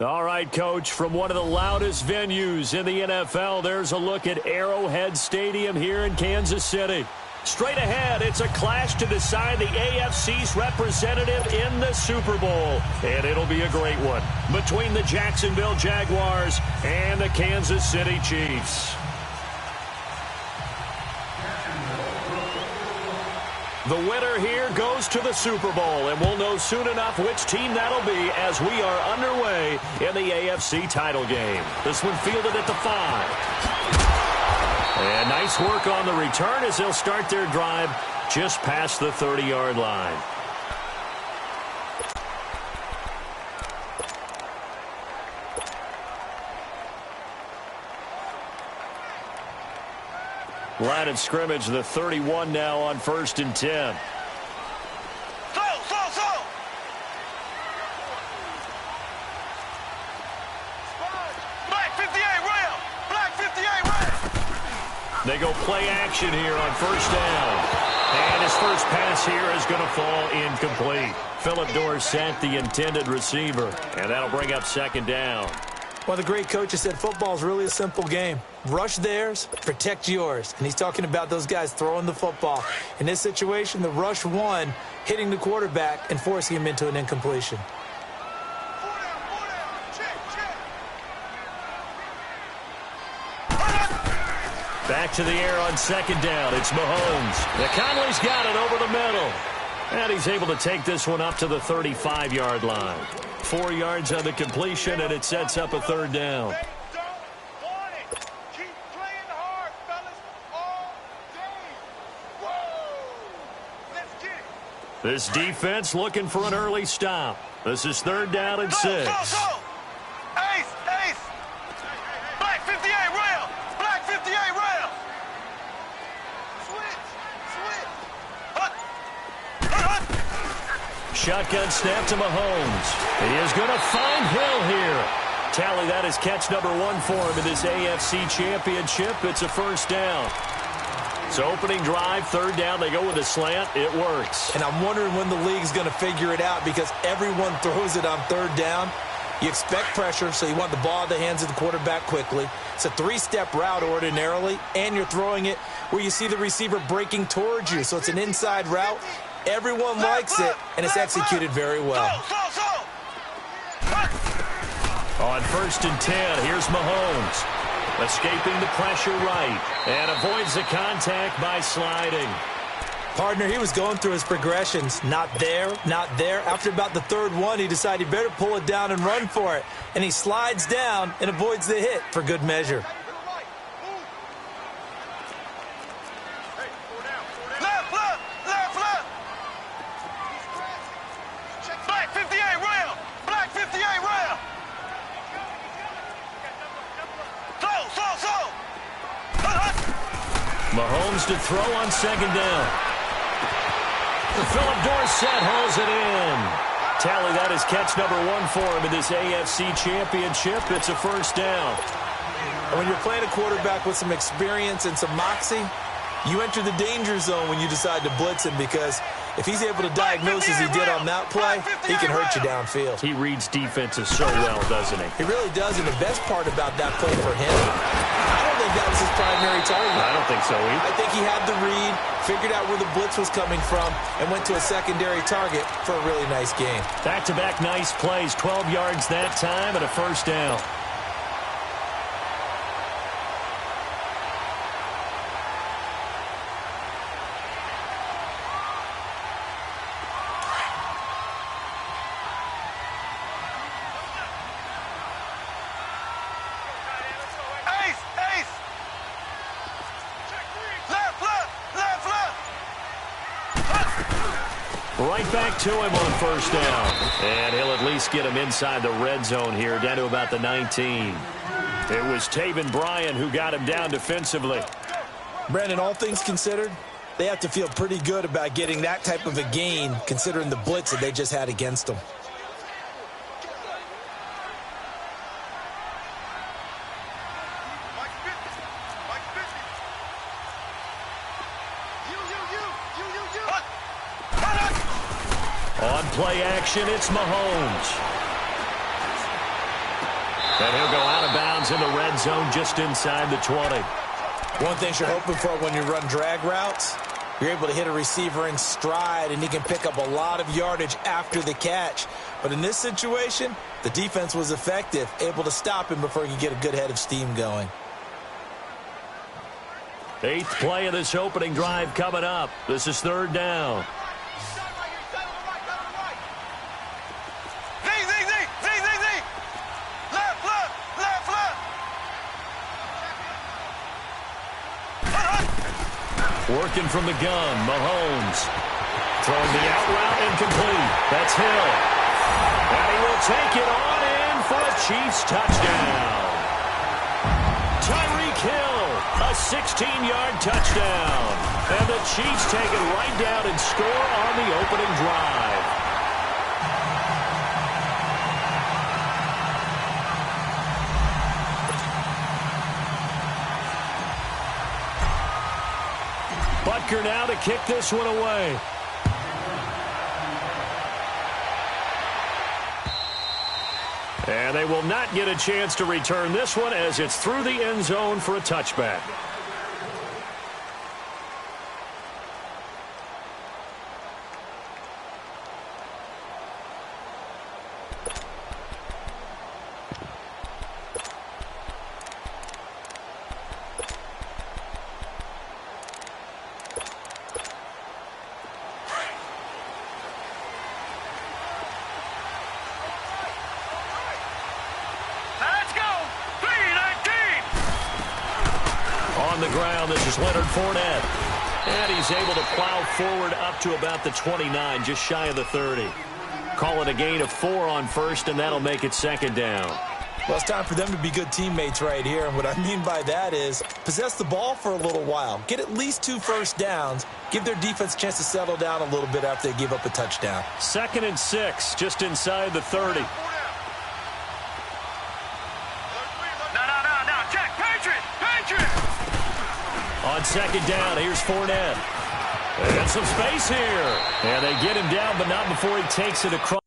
All right, Coach, from one of the loudest venues in the NFL, there's a look at Arrowhead Stadium here in Kansas City. Straight ahead, it's a clash to decide the AFC's representative in the Super Bowl. And it'll be a great one between the Jacksonville Jaguars and the Kansas City Chiefs. The winner here goes to the Super Bowl, and we'll know soon enough which team that'll be as we are underway in the AFC title game. This one fielded at the 5. And nice work on the return as they'll start their drive just past the 30-yard line. Line of scrimmage, the 31 now on 1st and 10. Black 58 rail. Black 58 rail. They go play action here on 1st down. And his first pass here is going to fall incomplete. Phillip Dorsett, the intended receiver. And that'll bring up 2nd down. Well, the great coach has said football is really a simple game. Rush theirs, protect yours. And he's talking about those guys throwing the football. In this situation, the rush won, hitting the quarterback and forcing him into an incompletion. Back to the air on 2nd down. It's Mahomes. The Conley's got it over the middle. And he's able to take this one up to the 35-yard line. 4 yards on the completion, and it sets up a 3rd down. This defense looking for an early stop. This is 3rd down and 6. Ace, ace. Black 58 rail. Black 58 rail. Switch. Shotgun snap to Mahomes. He is going to find Hill here. Tally, that is catch number 1 for him in this AFC Championship. It's a 1st down. So opening drive, 3rd down, they go with a slant. It works. And I'm wondering when the league's going to figure it out because everyone throws it on 3rd down. You expect pressure, so you want the ball in the hands of the quarterback quickly. It's a 3-step route ordinarily, and you're throwing it where you see the receiver breaking towards you. So it's an inside route. Everyone likes it, and it's executed very well. On 1st and 10, here's Mahomes. Escaping the pressure right, and avoids the contact by sliding. Partner, he was going through his progressions. Not there, not there. After about the 3rd one, he decided he better pull it down and run for it. And he slides down and avoids the hit for good measure. Black 58 rail. Black 58 rail. Mahomes to throw on 2nd down. Phillip Dorsett hauls it in. Tally, that is catch number 1 for him in this AFC Championship. It's a 1st down. When you're playing a quarterback with some experience and some moxie, you enter the danger zone when you decide to blitz him because if he's able to diagnose as he did on that play, he can hurt you downfield. He reads defenses so well, doesn't he? He really does, and the best part about that play for him, I don't think that was his primary target. I don't think so either. I think he had the read, figured out where the blitz was coming from, and went to a secondary target for a really nice game. Back-to-back nice plays, 12 yards that time and a 1st down. Right back to him on 1st down. And he'll at least get him inside the red zone here, down to about the 19. It was Taven Bryan who got him down defensively. Brandon, all things considered, they have to feel pretty good about getting that type of a gain, considering the blitz that they just had against them. On play action, it's Mahomes. And he'll go out of bounds in the red zone just inside the 20. One thing you're hoping for when you run drag routes, you're able to hit a receiver in stride, and he can pick up a lot of yardage after the catch. But in this situation, the defense was effective, able to stop him before he could get a good head of steam going. 8th play of this opening drive coming up. This is 3rd down. Working from the gun, Mahomes. Throwing the out route incomplete. That's Hill. And he will take it on in for a Chiefs touchdown. Tyreek Hill, a 16-yard touchdown. And the Chiefs take it right down and score on the opening drive. Butker now to kick this one away. And they will not get a chance to return this one as it's through the end zone for a touchback. Leonard Fournette. And he's able to plow forward up to about the 29, just shy of the 30. Call it a gain of 4 on first, and that'll make it 2nd down. Well, it's time for them to be good teammates right here. And what I mean by that is possess the ball for a little while. Get at least 2 first downs. Give their defense a chance to settle down a little bit after they give up a touchdown. 2nd and 6, just inside the 30. On 2nd down, here's Fournette. And some space here. And they get him down, but not before he takes it across.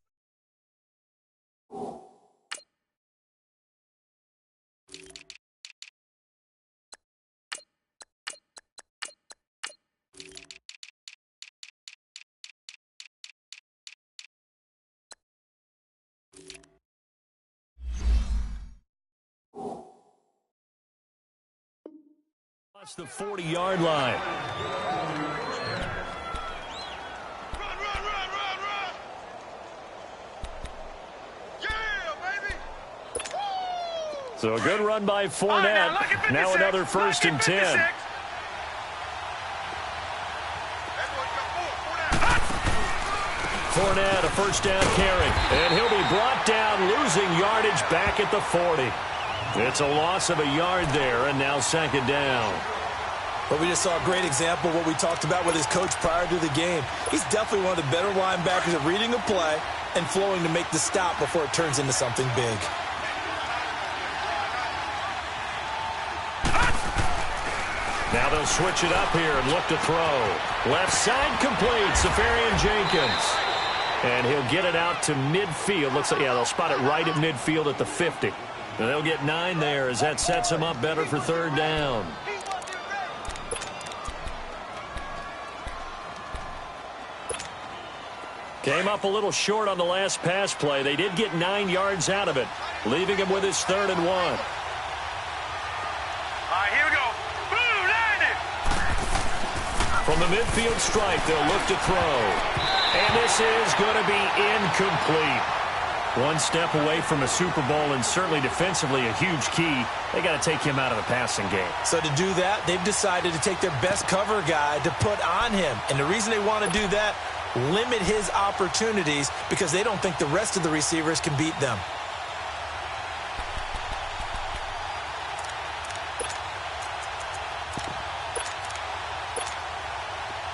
The 40-yard line. Run. Yeah, baby. Woo! So a good run by Fournette. Right, now another 1st and 10. Fournette, a 1st down carry. And he'll be brought down, losing yardage back at the 40. It's a loss of a yard there, and now 2nd down. But we just saw a great example of what we talked about with his coach prior to the game. He's definitely one of the better linebackers at reading a play and flowing to make the stop before it turns into something big. Now they'll switch it up here and look to throw. Left side complete, Safarian Jenkins. And he'll get it out to midfield. Looks like, yeah, they'll spot it right at midfield at the 50. And they'll get 9 there as that sets them up better for 3rd down. Came up a little short on the last pass play. They did get 9 yards out of it, leaving him with his 3rd and 1. All right, here we go. Boom, landed. From the midfield stripe, they'll look to throw. And this is going to be incomplete. One step away from a Super Bowl, and certainly defensively a huge key. They got to take him out of the passing game. So to do that, they've decided to take their best cover guy to put on him. And the reason they want to do that, limit his opportunities because they don't think the rest of the receivers can beat them.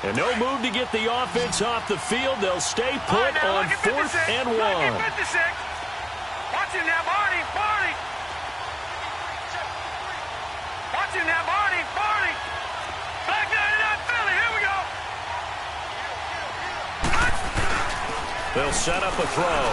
And no move to get the offense off the field. They'll stay put on 4th and 1. Watch him now, Barney. Watch him now, Barney. Back 99 Philly. Here we go. They'll set up a throw.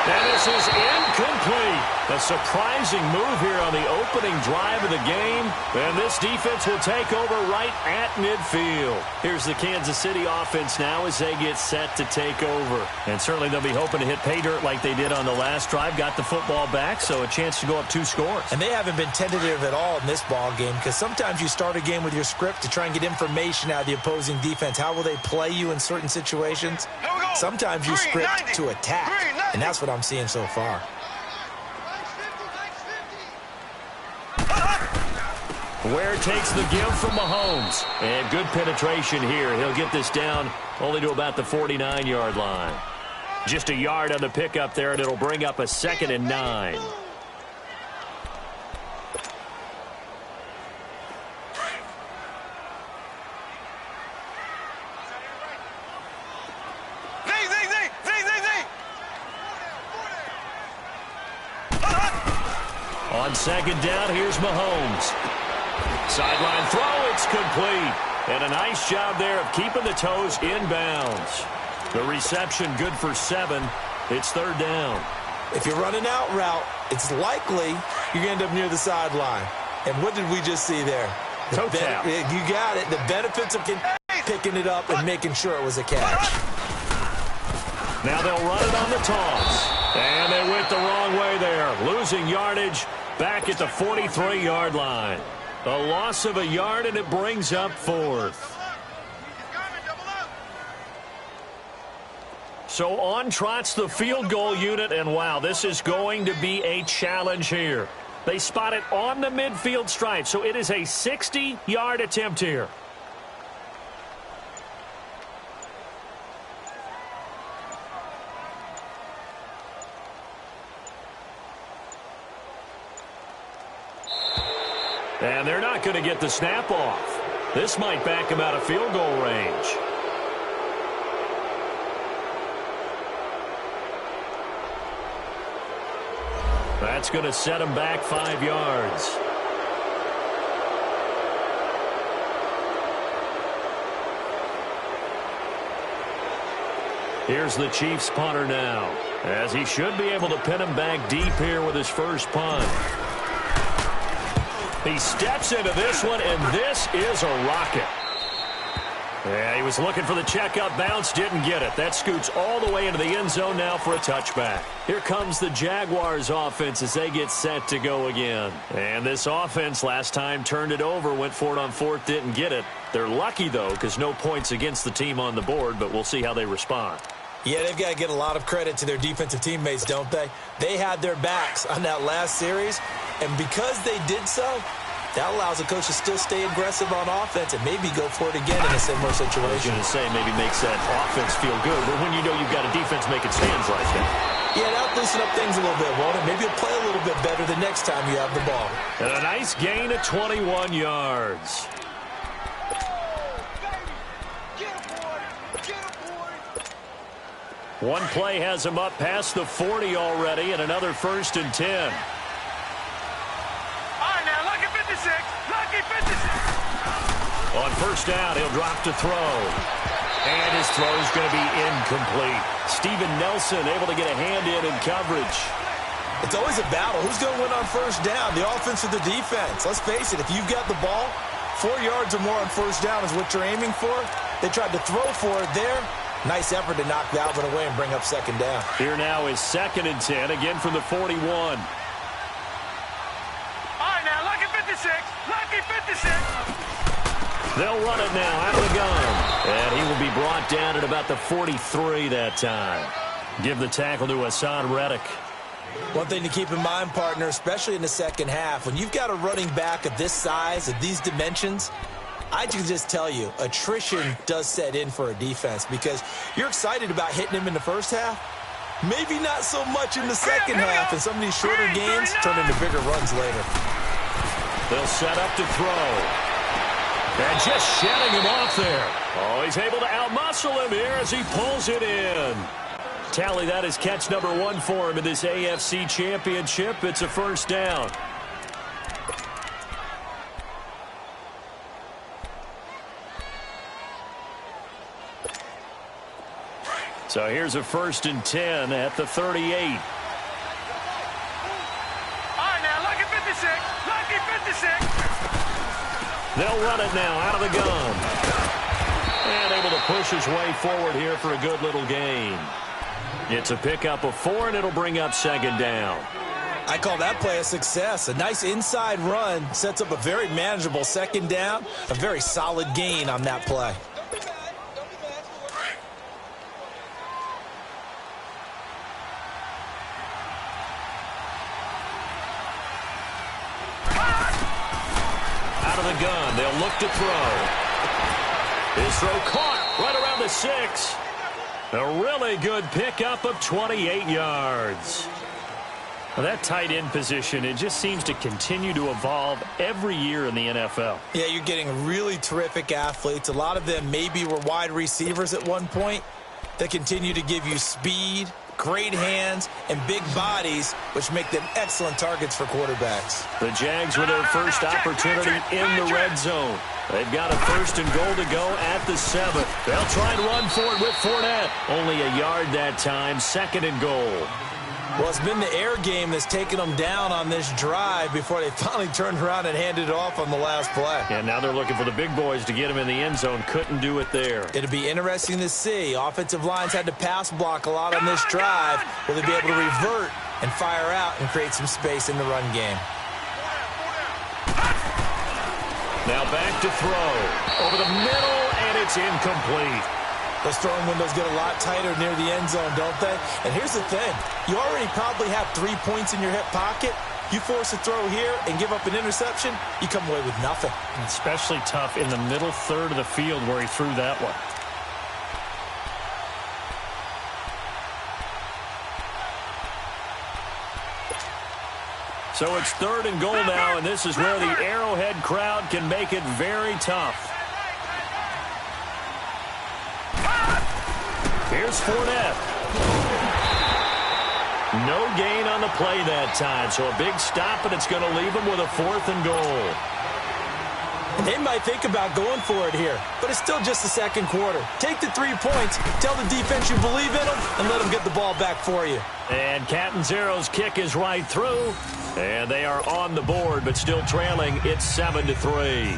And this is incomplete. A surprising move here on the opening drive of the game. And this defense will take over right at midfield. Here's the Kansas City offense now as they get set to take over. And certainly they'll be hoping to hit pay dirt like they did on the last drive. Got the football back, so a chance to go up 2 scores. And they haven't been tentative at all in this ball game, because sometimes you start a game with your script to try and get information out of the opposing defense. How will they play you in certain situations? Sometimes you script to attack, and that's what I'm seeing so far. Ware takes the give from Mahomes. And good penetration here. He'll get this down only to about the 49-yard line. Just a yard on the pickup there, and it'll bring up a 2nd and 9. On 2nd down, here's Mahomes. Sideline throw, it's complete. And a nice job there of keeping the toes in bounds. The reception good for 7. It's 3rd down. If you're running out route, it's likely you're going to end up near the sideline. And what did we just see there? Toe tap. You got it. The benefits of picking it up and making sure it was a catch. Now they'll run it on the toss. And they went the wrong way there. Losing yardage back at the 43-yard line. A loss of a yard, and it brings up 4th. So on trots the field goal unit, and wow, this is going to be a challenge here. They spot it on the midfield stripe, so it is a 60-yard attempt here. And they're not going to get the snap off. This might back them out of field goal range. That's going to set them back 5 yards. Here's the Chiefs punter now, as he should be able to pin him back deep here with his first punt. He steps into this one, and this is a rocket. Yeah, he was looking for the checkout bounce, didn't get it. That scoots all the way into the end zone now for a touchback. Here comes the Jaguars offense as they get set to go again. And this offense last time turned it over, went for it on 4th, didn't get it. They're lucky, though, because no points against the team on the board, but we'll see how they respond. Yeah, they've got to get a lot of credit to their defensive teammates, don't they? They had their backs on that last series, and because they did so, that allows the coach to still stay aggressive on offense and maybe go for it again in a similar situation. I was going to say maybe makes that offense feel good, but when you know you've got a defense making stands like that. Yeah, that'll loosen up things a little bit, won't it? Maybe you'll play a little bit better the next time you have the ball. And a nice gain of 21 yards. One play has him up past the 40 already, and another 1st and 10. All right, now, lucky 56. Lucky 56. On 1st down, he'll drop to throw. And his throw is going to be incomplete. Steven Nelson able to get a hand in coverage. It's always a battle. Who's going to win on 1st down, the offense or the defense? Let's face it, if you've got the ball, 4 yards or more on 1st down is what you're aiming for. They tried to throw for it there. Nice effort to knock that one away and bring up 2nd down. Here now is 2nd and 10, again from the 41. All right, now, lucky 56. Lucky 56. They'll run it now out of the gun. And he will be brought down at about the 43 that time. Give the tackle to Hassan Reddick. One thing to keep in mind, partner, especially in the second half, when you've got a running back of this size, of these dimensions, I can just tell you, attrition does set in for a defense because you're excited about hitting him in the first half. Maybe not so much in the second half, and some of these shorter gains turn into bigger runs later. They'll set up to throw. And just shedding him off there. Oh, he's able to outmuscle him here as he pulls it in. Tally, that is catch number 1 for him in this AFC Championship. It's a 1st down. So here's a 1st and 10 at the 38. They'll run it now out of the gun. And able to push his way forward here for a good little gain. It's a pickup of 4, and it'll bring up second down. I call that play a success. A nice inside run sets up a very manageable second down. A very solid gain on that play. Out of the gun, they'll look to throw. His throw caught right around the 6. A really good pickup of 28 yards. Well, that tight end position, it just seems to continue to evolve every year in the NFL. Yeah, you're getting really terrific athletes. A lot of them maybe were wide receivers at one point that continue to give you speed, great hands, and big bodies, which make them excellent targets for quarterbacks. The Jags with their first opportunity in the red zone. They've got a 1st and goal to go at the 7th. They'll try and run for it with Fournette. Only a yard that time, 2nd and goal. Well, it's been the air game that's taken them down on this drive before they finally turned around and handed it off on the last play. And now they're looking for the big boys to get him in the end zone. Couldn't do it there. It'll be interesting to see. Offensive lines had to pass block a lot on this drive. Will they be able to revert and fire out and create some space in the run game? Now back to throw. Over the middle, and it's incomplete. Those throwing windows get a lot tighter near the end zone, don't they? And here's the thing. You already probably have 3 points in your hip pocket. You force a throw here and give up an interception, you come away with nothing. Especially tough in the middle third of the field where he threw that one. So it's 3rd and goal now, and this is where the Arrowhead crowd can make it very tough. Here's Fournette. No gain on the play that time, so a big stop, and it's going to leave them with a 4th and goal. They might think about going for it here, but it's still just the second quarter. Take the 3 points, tell the defense you believe in them, and let them get the ball back for you. And Catanzaro's kick is right through, and they are on the board, but still trailing. It's 7-3.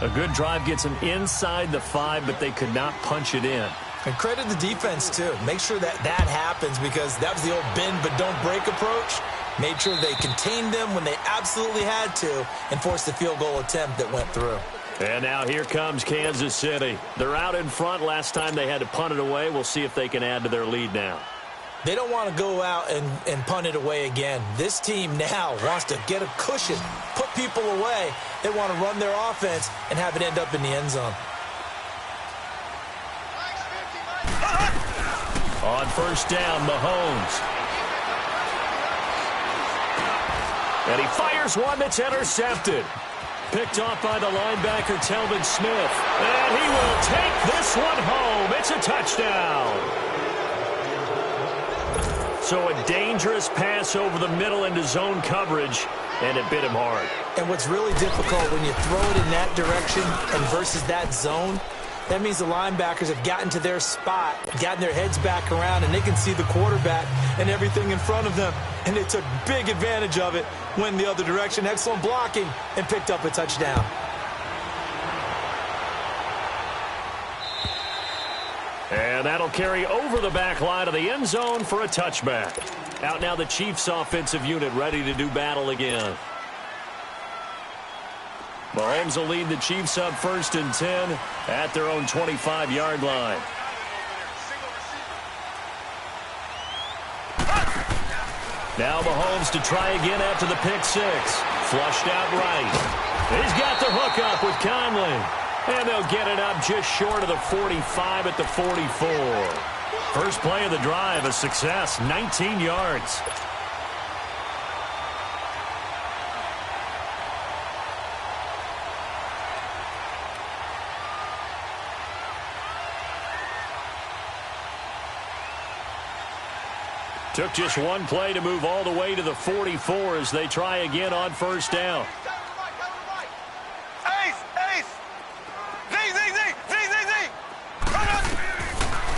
A good drive gets them inside the 5, but they could not punch it in. And credit the defense, too. Make sure that that happens because that was the old bend but don't break approach. Made sure they contained them when they absolutely had to and forced the field goal attempt that went through. And now here comes Kansas City. They're out in front. Last time they had to punt it away. We'll see if they can add to their lead now. They don't want to go out and punt it away again. This team now wants to get a cushion, put people away. They want to run their offense and have it end up in the end zone. On 1st down, Mahomes. And he fires one that's intercepted. Picked off by the linebacker, Telvin Smith. And he will take this one home. It's a touchdown. So a dangerous pass over the middle into zone coverage, and it bit him hard. And what's really difficult when you throw it in that direction and versus that zone, that means the linebackers have gotten to their spot, gotten their heads back around, and they can see the quarterback and everything in front of them. And they took big advantage of it, went the other direction, excellent blocking, and picked up a touchdown. And that'll carry over the back line of the end zone for a touchback. Out now the Chiefs offensive unit ready to do battle again. Mahomes will lead the Chiefs up 1st and 10 at their own 25-yard line. Now Mahomes to try again after the pick 6. Flushed out right. He's got the hook up with Conley. And they'll get it up just short of the 45 at the 44. First play of the drive, a success, 19 yards. Took just one play to move all the way to the 44 as they try again on 1st down.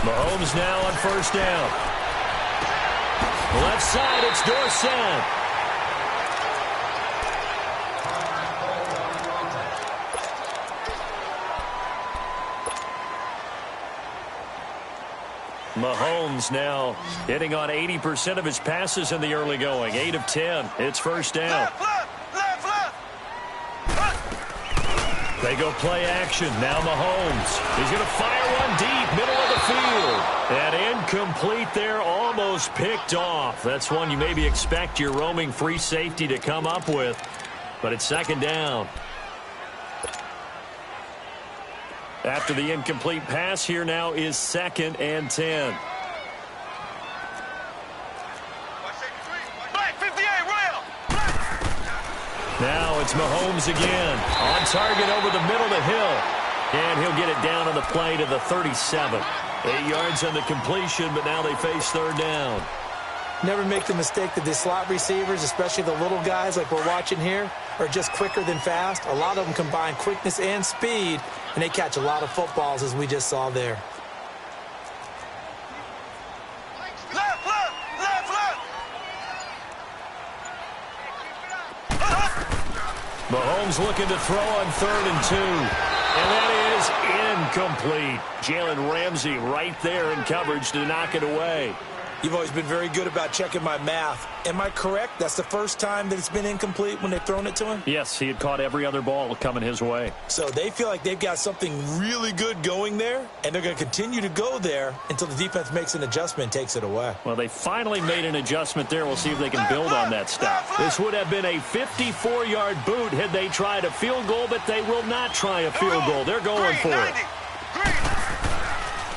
Mahomes now on 1st down. Left side, it's Dorsett. Mahomes now hitting on 80% of his passes in the early going. 8 of 10. It's first down. Left, left, left. They go play action. Now Mahomes. He's going to fire one deep, middle of the field. And incomplete there, almost picked off. That's one you maybe expect your roaming free safety to come up with. But it's second down. After the incomplete pass, here now is 2nd and 10. Black 58, rail. Now it's Mahomes again. On target over the middle to Hill. And he'll get it down on the play to the 37. 8 yards on the completion, but now they face third down. Never make the mistake that the slot receivers, especially the little guys like we're watching here, are just quicker than fast. A lot of them combine quickness and speed, and they catch a lot of footballs, as we just saw there. Left, left, left, left. Mahomes looking to throw on 3rd and 2. And that is incomplete. Jalen Ramsey right there in coverage to knock it away. You've always been very good about checking my math. Am I correct? That's the first time that it's been incomplete when they've thrown it to him? Yes, he had caught every other ball coming his way. So they feel like they've got something really good going there, and they're going to continue to go there until the defense makes an adjustment and takes it away. Well, they finally made an adjustment there. We'll see if they can build on that stuff. This would have been a 54-yard boot had they tried a field goal, but they will not try a field goal. They're going for it.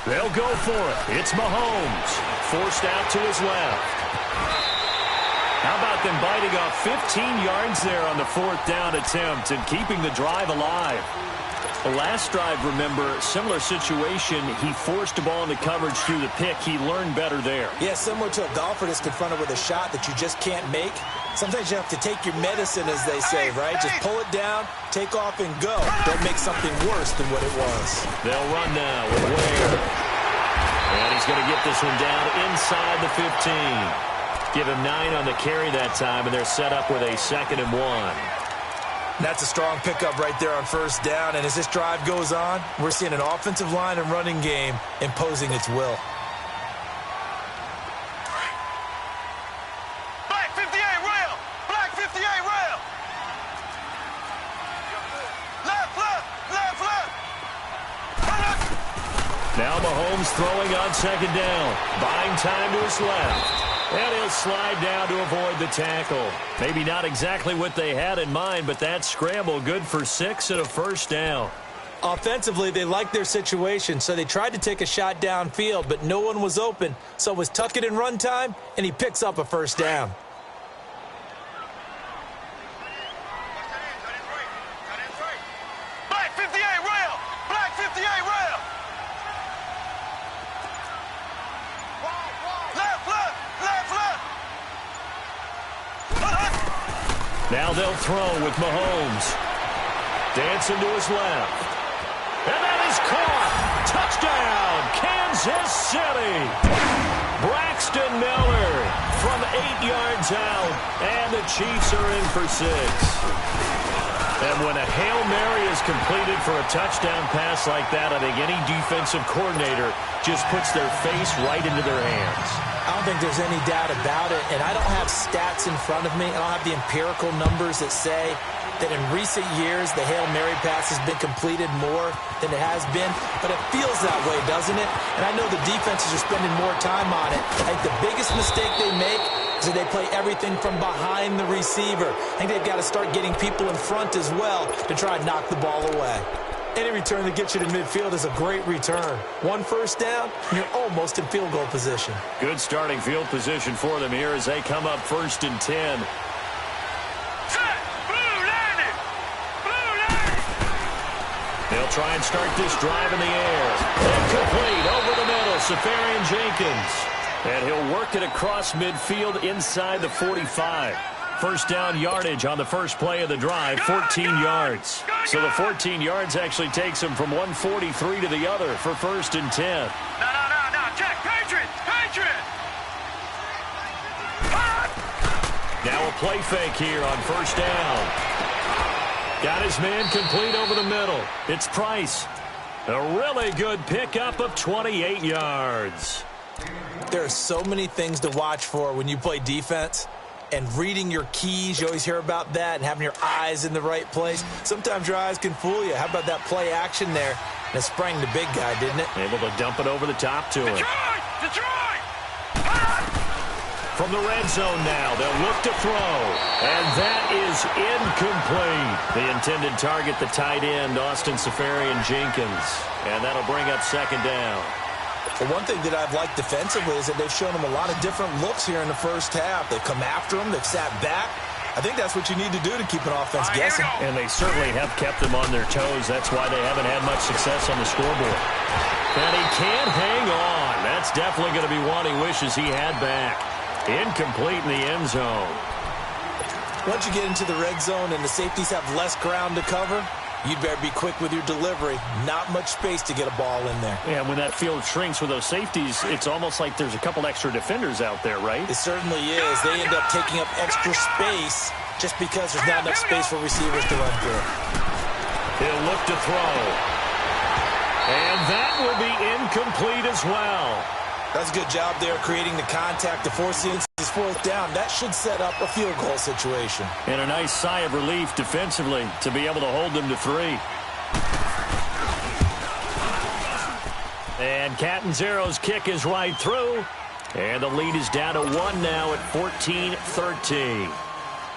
They'll go for it. It's Mahomes. Forced out to his left. How about them biting off 15 yards there on the 4th down attempt and keeping the drive alive? The last drive, remember, similar situation. He forced the ball into coverage through the pick. He learned better there. Yeah, similar to a golfer that's confronted with a shot that you just can't make. Sometimes you have to take your medicine, as they say, right? Just pull it down, take off, and go. Don't make something worse than what it was. They'll run now with Ware. And he's going to get this one down inside the 15. Give him 9 on the carry that time, and they're set up with a 2nd and 1. That's a strong pickup right there on first down. And as this drive goes on, we're seeing an offensive line and running game imposing its will. Black 58, rail. Black 58, rail. Left, left, left, left. Now Mahomes throwing on 2nd down. Buying time to his left. And he'll slide down to avoid the tackle. Maybe not exactly what they had in mind, but that scramble good for 6 and a first down. Offensively, they liked their situation, so they tried to take a shot downfield, but no one was open. So it was tuck it in run time, and he picks up a first down. Black 58, rail. Black 58, rail. Left, left, left, left. Now they'll throw with Mahomes. Dancing to his left. And that is caught. Touchdown, Kansas City. Braxton Miller from 8 yards out. And the Chiefs are in for 6. And when a Hail Mary is completed for a touchdown pass like that, I think any defensive coordinator just puts their face right into their hands. I don't think there's any doubt about it, and I don't have stats in front of me. I don't have the empirical numbers that say that in recent years the Hail Mary pass has been completed more than it has been, but it feels that way, doesn't it? And I know the defenses are spending more time on it. I think the biggest mistake they make is that they play everything from behind the receiver. I think they've got to start getting people in front as well to try and knock the ball away. Any return that gets you to midfield is a great return. 1 first down, and you're almost in field goal position. Good starting field position for them here as they come up 1st and 10. Set. Blue landing. Blue landing. They'll try and start this drive in the air. Incomplete over the middle, Safarian Jenkins. And he'll work it across midfield inside the 45. First down yardage on the first play of the drive, 14 yards. So the 14 yards actually takes him from 143 to the other for 1st and 10. No. Check. Patriot. Patriot. Now a play fake here on first down. Got his man complete over the middle. It's Price. A really good pickup of 28 yards. There are so many things to watch for when you play defense. And reading your keys, you always hear about that, and having your eyes in the right place. Sometimes your eyes can fool you. How about that play action there? And it sprang the big guy, didn't it? Able to dump it over the top to him. Detroit! From the red zone now, they'll look to throw. And that is incomplete. The intended target, the tight end, Austin Seferian-Jenkins. And that'll bring up second down. Well, one thing that I've liked defensively is that they've shown him a lot of different looks here in the first half. They've come after him. They've sat back. I think that's what you need to do to keep an offense guessing. And they certainly have kept them on their toes. That's why they haven't had much success on the scoreboard. And he can't hang on. That's definitely going to be one he wishes he had back. Incomplete in the end zone. Once you get into the red zone and the safeties have less ground to cover, you'd better be quick with your delivery. Not much space to get a ball in there. Yeah, when that field shrinks with those safeties, it's almost like there's a couple extra defenders out there, right? It certainly is. They end up taking up extra space just because there's not enough space for receivers to run through. He'll look to throw. And that will be incomplete as well. That's a good job there creating the contact to force the fourth down. That should set up a field goal situation. And a nice sigh of relief defensively to be able to hold them to 3. And Catanzaro's kick is right through. And the lead is down to 1 now at 14-13.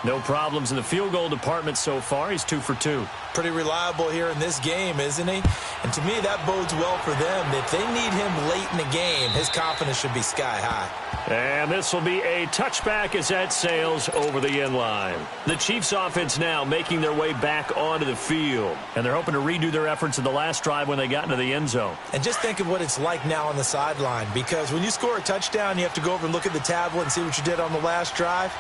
No problems in the field goal department so far. He's 2 for 2. Pretty reliable here in this game, isn't he? And to me, that bodes well for them. If they need him late in the game, his confidence should be sky high. And this will be a touchback as that sails over the end line. The Chiefs offense now making their way back onto the field. And they're hoping to redo their efforts in the last drive when they got into the end zone. And just think of what it's like now on the sideline. Because when you score a touchdown, you have to go over and look at the tablet and see what you did on the last drive.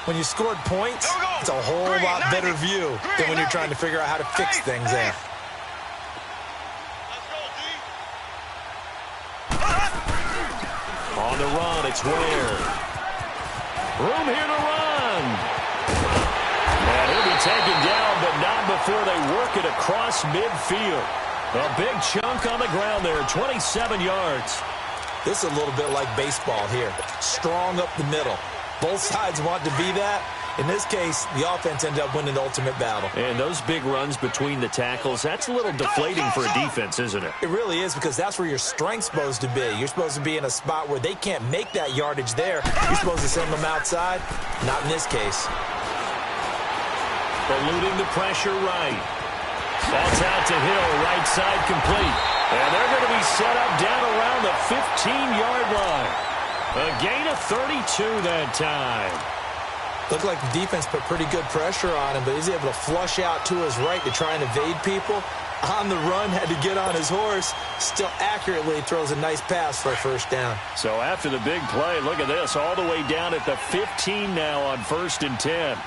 When you scored points, it's a whole lot better view than when you're trying to figure out how to fix things there. On the run, it's Ware. Room here to run. And he'll be taken down, but not before they work it across midfield. A big chunk on the ground there, 27 yards. This is a little bit like baseball here. Strong up the middle. Both sides want to be that. In this case, the offense ended up winning the ultimate battle. And those big runs between the tackles, that's a little deflating for a defense, isn't it? It really is, because that's where your strength's supposed to be. You're supposed to be in a spot where they can't make that yardage there. You're supposed to send them outside. Not in this case. Eluding the pressure right. That's out to Hill, right side complete. And they're going to be set up down around the 15-yard line. A gain of 32 that time. Looked like the defense put pretty good pressure on him, but he's able to flush out to his right to try and evade people. On the run, had to get on his horse. Still accurately throws a nice pass for a first down. So after the big play, look at this. All the way down at the 15 now on 1st and 10.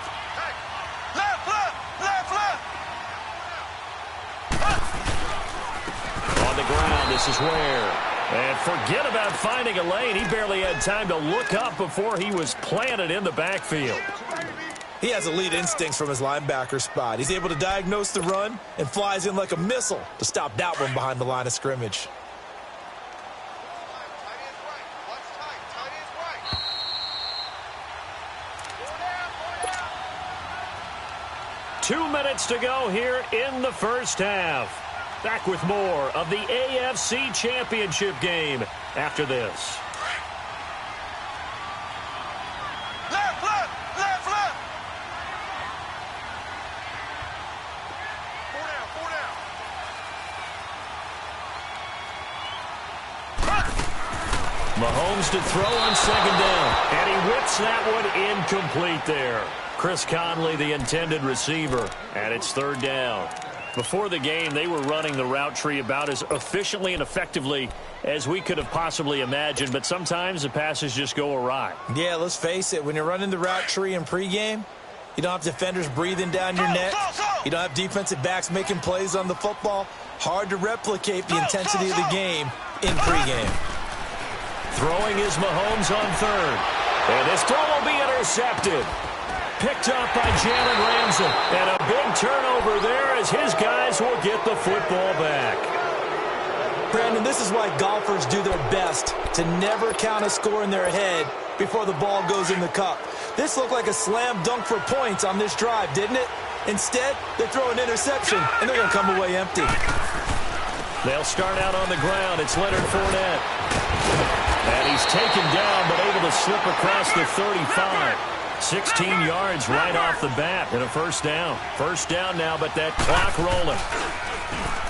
On the ground, this is Ware. And forget about finding a lane. He barely had time to look up before he was planted in the backfield. He has elite instincts from his linebacker spot. He's able to diagnose the run and flies in like a missile to stop that one behind the line of scrimmage. Two minutes to go here in the first half. Back with more of the AFC Championship game after this. Left, left, left, left. 4 down, 4 down. Mahomes to throw on second down. And he whips that one incomplete there. Chris Conley, the intended receiver. And it's 3rd down. Before the game, they were running the route tree about as efficiently and effectively as we could have possibly imagined, but sometimes the passes just go awry. Yeah, let's face it. When you're running the route tree in pregame, you don't have defenders breathing down your neck. You don't have defensive backs making plays on the football. Hard to replicate the intensity of the game in pregame. Throwing is Mahomes on 3rd. And this throw will be intercepted. Picked up by Jalen Ramsey. And a big turnover there as his guys will get the football back. Brandon, this is why golfers do their best to never count a score in their head before the ball goes in the cup. This looked like a slam dunk for points on this drive, didn't it? Instead, they throw an interception, and they're going to come away empty. They'll start out on the ground. It's Leonard Fournette. And he's taken down, but able to slip across the 35. 16 yards right off the bat and a first down. First down now, but that clock rolling.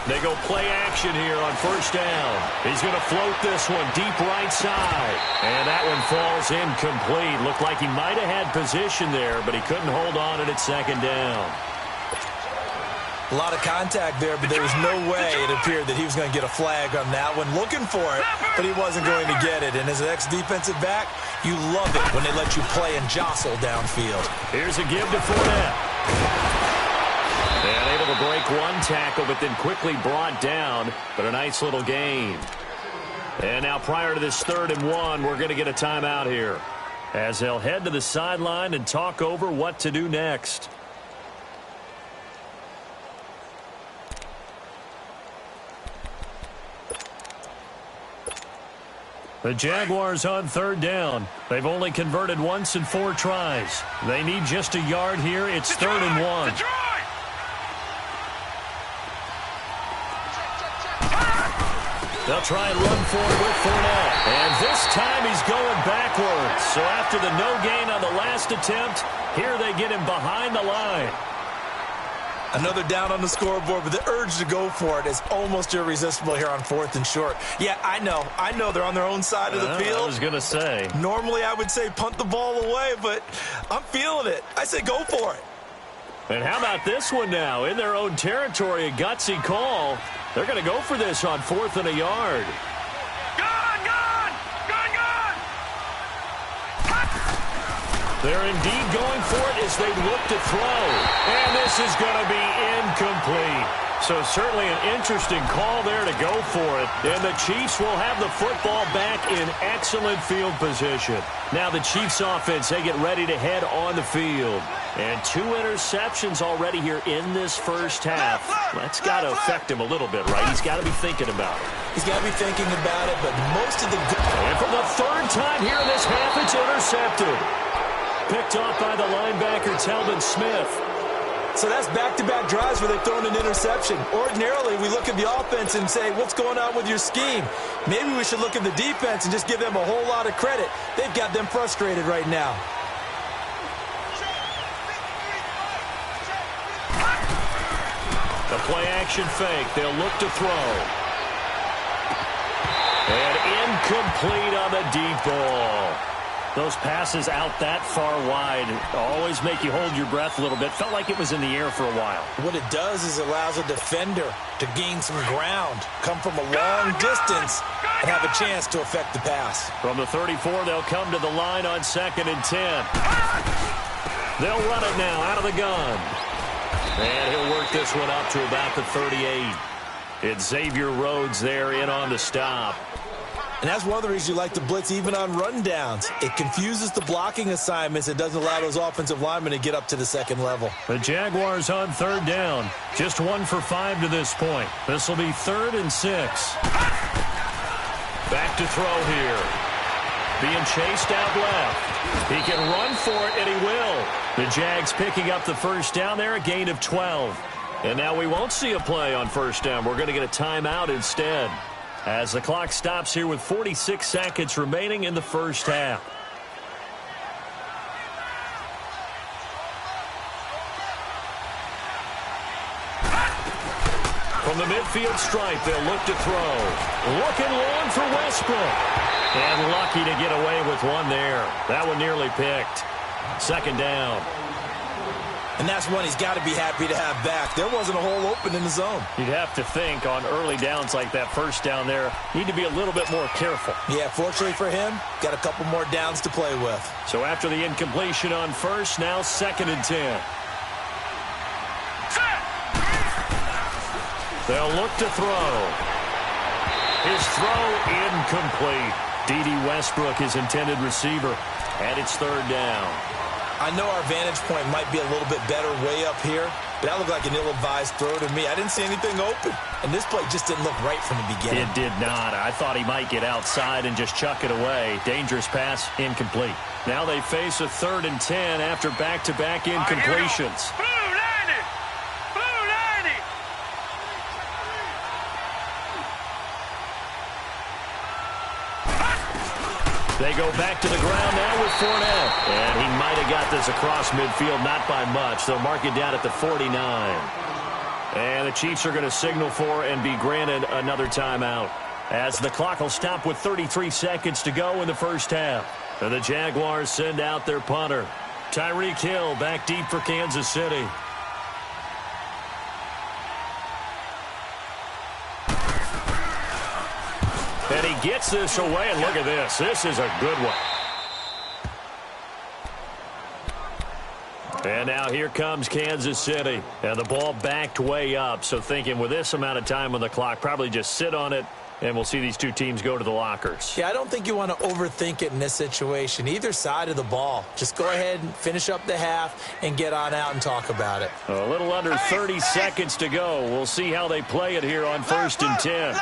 They go play action here on first down. He's going to float this one deep right side. And that one falls incomplete. Looked like he might have had position there, but he couldn't hold on it at second down. A lot of contact there, but there was no way it appeared that he was going to get a flag on that one. Looking for it, but he wasn't going to get it. And as an ex-defensive back, you love it when they let you play and jostle downfield. Here's a give to Fournette. And able to break one tackle, but then quickly brought down. But a nice little gain. And now prior to this 3rd and 1, we're going to get a timeout here, as they'll head to the sideline and talk over what to do next. The Jaguars on 3rd down. They've only converted once in 4 tries. They need just a yard here. It's 3rd and 1. They'll try and run for it with Fournette. And this time he's going backwards. So after the no gain on the last attempt, here they get him behind the line. Another down on the scoreboard, but the urge to go for it is almost irresistible here on 4th and short. Yeah, I know they're on their own side of the field. I was going to say. Normally I would say punt the ball away, but I'm feeling it. I say go for it. And how about this one now? In their own territory, a gutsy call. They're going to go for this on 4th and a yard. They're indeed going for it as they look to throw. And this is going to be incomplete. So certainly an interesting call there to go for it. And the Chiefs will have the football back in excellent field position. Now the Chiefs offense, they get ready to head on the field. And 2 interceptions already here in this first half. That's got to affect him a little bit, right? He's got to be thinking about it. He's got to be thinking about it, but most of the... And for the 3rd time here in this half, it's intercepted. Picked off by the linebacker, Telvin Smith. So that's back-to-back drives where they've thrown an interception. Ordinarily, we look at the offense and say, what's going on with your scheme? Maybe we should look at the defense and just give them a whole lot of credit. They've got them frustrated right now. The play-action fake. They'll look to throw. And incomplete on the deep ball. Those passes out that far wide always make you hold your breath a little bit. Felt like it was in the air for a while. What it does is it allows a defender to gain some ground, come from a long distance, and have a chance to affect the pass. From the 34, they'll come to the line on 2nd and 10. They'll run it now out of the gun. And he'll work this one up to about the 38. It's Xavier Rhodes there in on the stop. And that's one of the reasons you like to blitz even on rundowns. It confuses the blocking assignments. It doesn't allow those offensive linemen to get up to the 2nd level. The Jaguars on 3rd down. Just 1 for 5 to this point. This will be 3rd and 6. Back to throw here. Being chased out left. He can run for it, and he will. The Jags picking up the first down there, a gain of 12. And now we won't see a play on first down. We're going to get a timeout instead, as the clock stops here with 46 seconds remaining in the first half. From the midfield stripe, they'll look to throw. Looking long for Westbrook. And lucky to get away with one there. That one nearly picked. 2nd down. And that's one he's got to be happy to have back. There wasn't a hole open in the zone. You'd have to think on early downs like that first down there, need to be a little bit more careful. Yeah, fortunately for him, got a couple more downs to play with. So after the incompletion on first, now 2nd and 10. They'll look to throw. His throw incomplete. D.D. Westbrook, his intended receiver. And it's 3rd down. I know our vantage point might be a little bit better way up here, But that looked like an ill-advised throw to me. I didn't see anything open. And this play just didn't look right from the beginning. It did not. I thought he might get outside and just chuck it away. Dangerous pass, incomplete. Now they face a 3rd and 10 after back-to-back incompletions. They go back to the ground now with Fournette. And he might have got this across midfield, not by much. They'll mark it down at the 49. And the Chiefs are going to signal for and be granted another timeout, as the clock will stop with 33 seconds to go in the first half. And the Jaguars send out their punter. Tyreek Hill back deep for Kansas City. And he gets this away, and look at this. This is a good one. And now here comes Kansas City. And the ball backed way up. So thinking with this amount of time on the clock, probably just sit on it, and we'll see these two teams go to the lockers. Yeah, I don't think you want to overthink it in this situation. Either side of the ball. Just go ahead and finish up the half and get on out and talk about it. A little under 30 seconds to go. We'll see how they play it here on 1st and 10.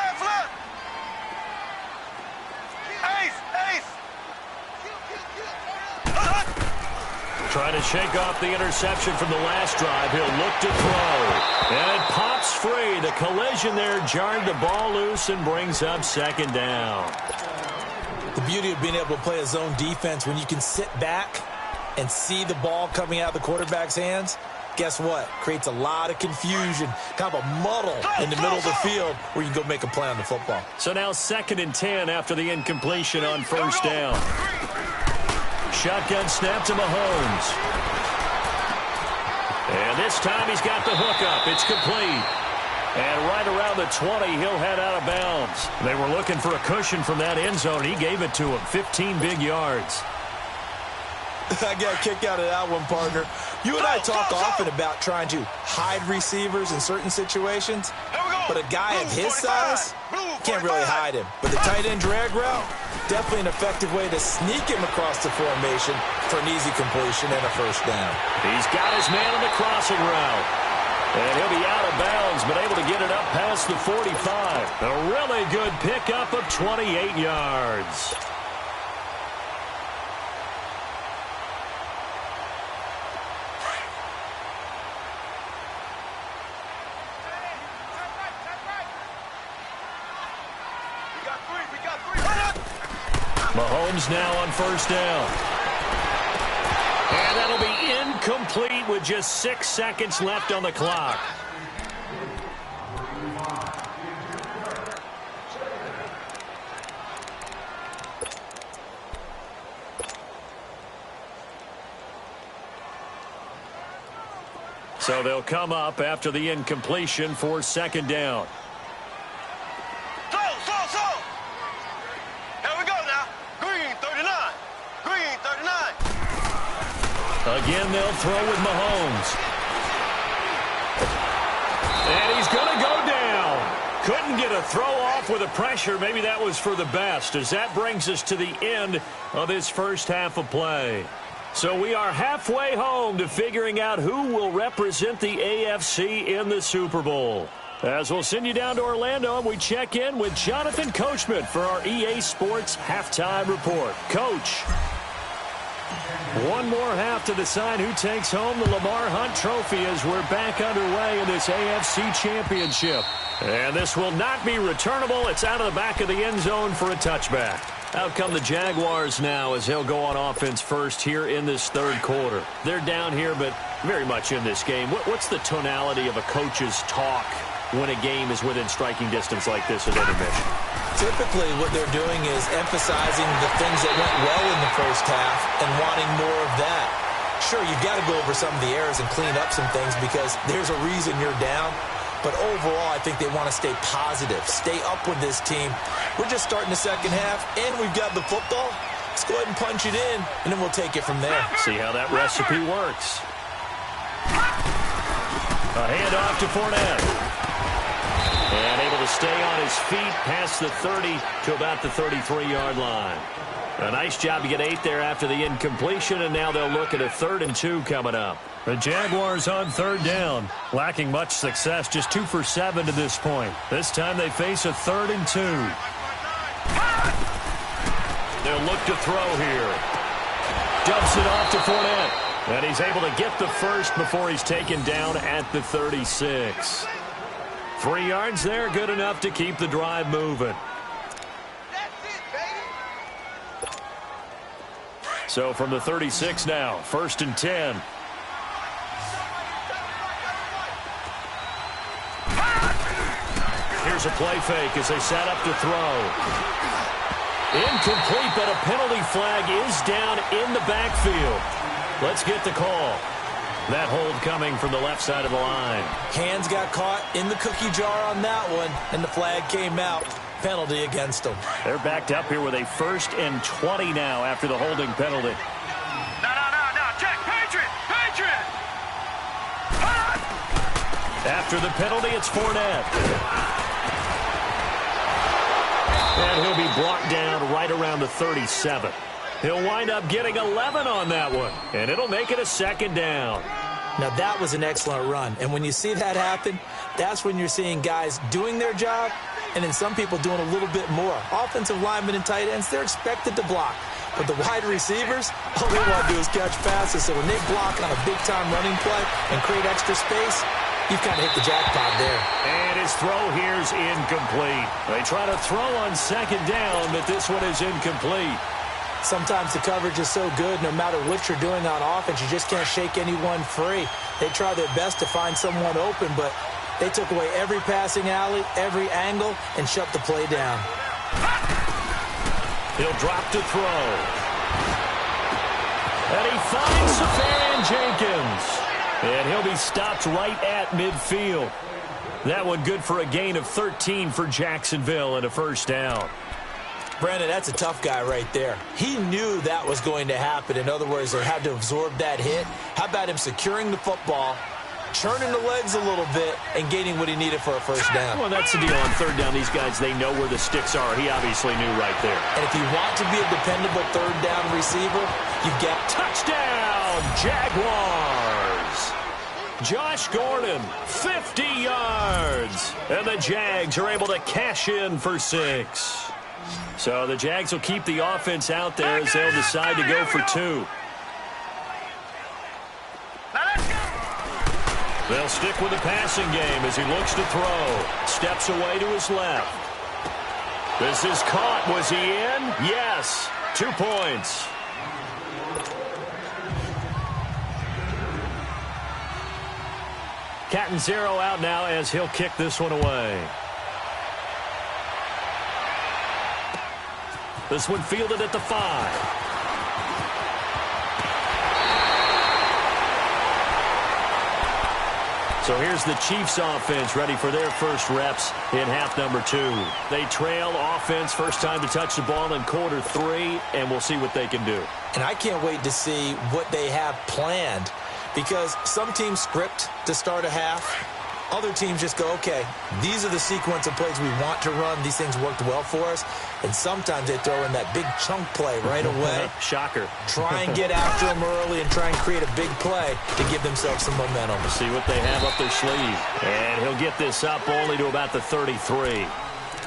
Trying to shake off the interception from the last drive. He'll look to throw. And it pops free. The collision there jarred the ball loose and brings up 2nd down. The beauty of being able to play a zone defense, when you can sit back and see the ball coming out of the quarterback's hands, guess what? Creates a lot of confusion, kind of a muddle in the middle of the field where you can go make a play on the football. So now 2nd and 10 after the incompletion on 1st down. Shotgun snap to Mahomes. And this time he's got the hook up. It's complete. And right around the 20, he'll head out of bounds. They were looking for a cushion from that end zone. He gave it to him. 15 big yards. I got a kick out of that one, partner. You and I talk often about trying to hide receivers in certain situations, but a guy of his size can't really hide him. But the tight end drag route, definitely an effective way to sneak him across the formation for an easy completion and a 1st down. He's got his man on the crossing route. And he'll be out of bounds, but able to get it up past the 45. A really good pickup of 28 yards. Mahomes now on 1st down. And that'll be incomplete with just 6 seconds left on the clock. So they'll come up after the incompletion for 2nd down. Again, they'll throw with Mahomes. And he's going to go down. Couldn't get a throw off with the pressure. Maybe that was for the best, as that brings us to the end of this first half of play. So we are halfway home to figuring out who will represent the AFC in the Super Bowl. As we'll send you down to Orlando, and we check in with Jonathan Coachman for our EA Sports Halftime Report. Coach. One more half to decide who takes home the Lamar Hunt Trophy as we're back underway in this AFC Championship. And this will not be returnable. It's out of the back of the end zone for a touchback. Out come the Jaguars now as they'll go on offense first here in this 3rd quarter. They're down here, but very much in this game. What's the tonality of a coach's talk when a game is within striking distance like this at intermission? Typically, what they're doing is emphasizing the things that went well in the first half and wanting more of that. Sure, you've got to go over some of the errors and clean up some things because there's a reason you're down. But overall, I think they want to stay positive, stay up with this team. We're just starting the second half, and we've got the football. Let's go ahead and punch it in, and then we'll take it from there. See how that recipe works. A handoff to Fournette. And able to stay on his feet past the 30 to about the 33-yard line. A nice job to get 8 there after the incompletion, and now they'll look at a 3rd and 2 coming up. The Jaguars on 3rd down. Lacking much success, just 2 for 7 to this point. This time they face a 3rd and 2. They'll look to throw here. Dumps it off to Fournette. And he's able to get the first before he's taken down at the 36. 3 yards there, good enough to keep the drive moving. So from the 36 now, 1st and 10. Here's a play fake as they set up to throw. Incomplete, but a penalty flag is down in the backfield. Let's get the call. That hold coming from the left side of the line. Hands got caught in the cookie jar on that one, and the flag came out. Penalty against them. They're backed up here with a 1st and 20 now after the holding penalty. No. Check. Patriot. After the penalty, it's Fournette. And he'll be brought down right around the 37. He'll wind up getting 11 on that one, and it'll make it a 2nd down. Now, that was an excellent run, and when you see that happen, that's when you're seeing guys doing their job and then some people doing a little bit more. Offensive linemen and tight ends, they're expected to block. But the wide receivers, all they want to do is catch passes. So when they block on a big-time running play and create extra space, you've kind of hit the jackpot there. And his throw here's incomplete. They try to throw on 2nd down, but this one is incomplete. Sometimes the coverage is so good, no matter what you're doing on offense, you just can't shake anyone free. They try their best to find someone open, but they took away every passing alley, every angle, and shut the play down. He'll drop to throw. And he finds Safarian Jenkins. And he'll be stopped right at midfield. That one good for a gain of 13 for Jacksonville and a 1st down. Brandon, that's a tough guy right there. He knew that was going to happen. In other words, they had to absorb that hit. How about him securing the football, churning the legs a little bit, and gaining what he needed for a 1st down? Well, that's the deal. On 3rd down, these guys, they know where the sticks are. He obviously knew right there. And if you want to be a dependable 3rd down receiver, you've got touchdown, Jaguars. Josh Gordon, 50 yards. And the Jags are able to cash in for 6. So the Jags will keep the offense out there as they'll decide to go for 2. They'll stick with the passing game as he looks to throw. Steps away to his left. This is caught. Was he in? Yes. 2 points. Catanzaro out now as he'll kick this one away. This one fielded at the 5. So here's the Chiefs offense ready for their first reps in half number 2. They trail offense first time to touch the ball in quarter 3, and we'll see what they can do. And I can't wait to see what they have planned, because some teams script to start a half. Other teams just go, okay, these are the sequence of plays we want to run. These things worked well for us. And sometimes they throw in that big chunk play right away. Shocker. Try and get after them early and try and create a big play to give themselves some momentum. We'll see what they have up their sleeve. And he'll get this up only to about the 33.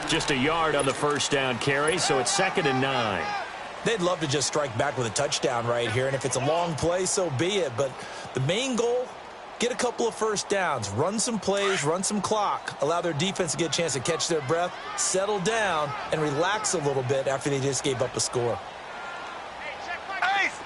Just a yard on the 1st down carry, so it's 2nd and 9. They'd love to just strike back with a touchdown right here. And if it's a long play, so be it. But the main goal, get a couple of 1st downs, run some plays, run some clock, allow their defense to get a chance to catch their breath, settle down, and relax a little bit after they just gave up a score. Ace!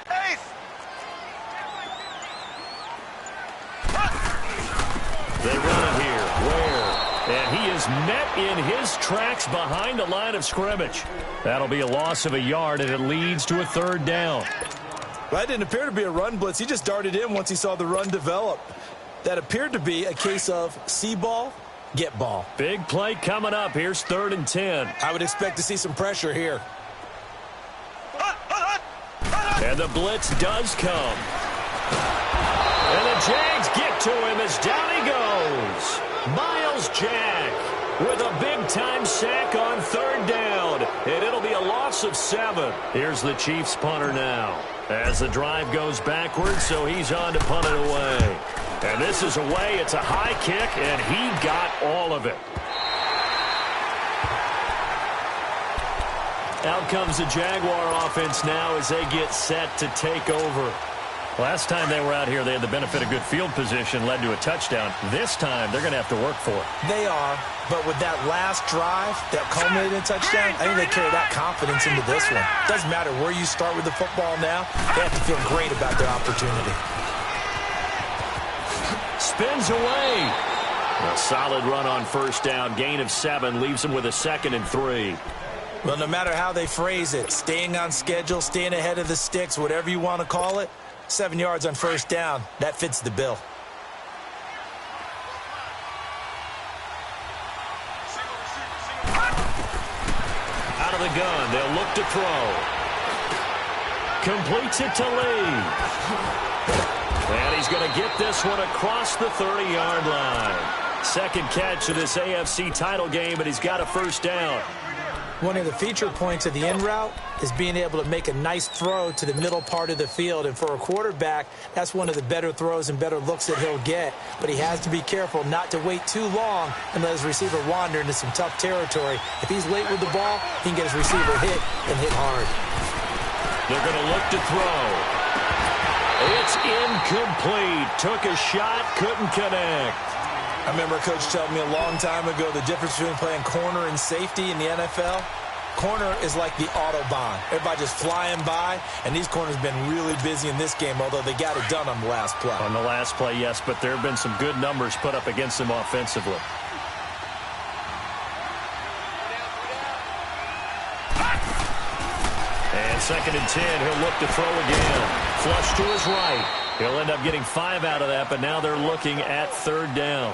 They run it here. Ware. And he is met in his tracks behind the line of scrimmage. That'll be a loss of a yard, and it leads to a 3rd down. That didn't appear to be a run blitz. He just darted in once he saw the run develop. That appeared to be a case of see ball, get ball. Big play coming up. Here's 3rd and 10. I would expect to see some pressure here. And the blitz does come. And the Jags get to him as down he goes. Miles Jack with a big-time sack on third down. And it'll be a loss of 7. Here's the Chiefs punter now. As the drive goes backwards, so he's on to punt it away. And this is away. It's a high kick, and he got all of it. Out comes the Jaguar offense now as they get set to take over. Last time they were out here, they had the benefit of good field position, led to a touchdown. This time, they're going to have to work for it. They are, but with that last drive that culminated in a touchdown, I think they carry that confidence into this one. Doesn't matter where you start with the football now, they have to feel great about their opportunity. Spins away. A solid run on first down. Gain of 7 leaves them with a 2nd and 3. Well, no matter how they phrase it, staying on schedule, staying ahead of the sticks, whatever you want to call it, 7 yards on first down, that fits the bill. Out of the gun, they'll look to throw. Completes it to Lee. And he's going to get this one across the 30-yard line. Second catch of this AFC title game, and he's got a first down. One of the feature points of the in route is being able to make a nice throw to the middle part of the field. And for a quarterback, that's one of the better throws and better looks that he'll get. But he has to be careful not to wait too long and let his receiver wander into some tough territory. If he's late with the ball, he can get his receiver hit and hit hard. They're going to look to throw. It's incomplete. Took a shot, couldn't connect. I remember a coach telling me a long time ago the difference between playing corner and safety in the NFL. Corner is like the Autobahn. Everybody just flying by, and these corners have been really busy in this game, although they got it done on the last play. On the last play, yes, but there have been some good numbers put up against them offensively. And 2nd and 10, he'll look to throw again. Flush to his right. He'll end up getting 5 out of that, but now they're looking at third down.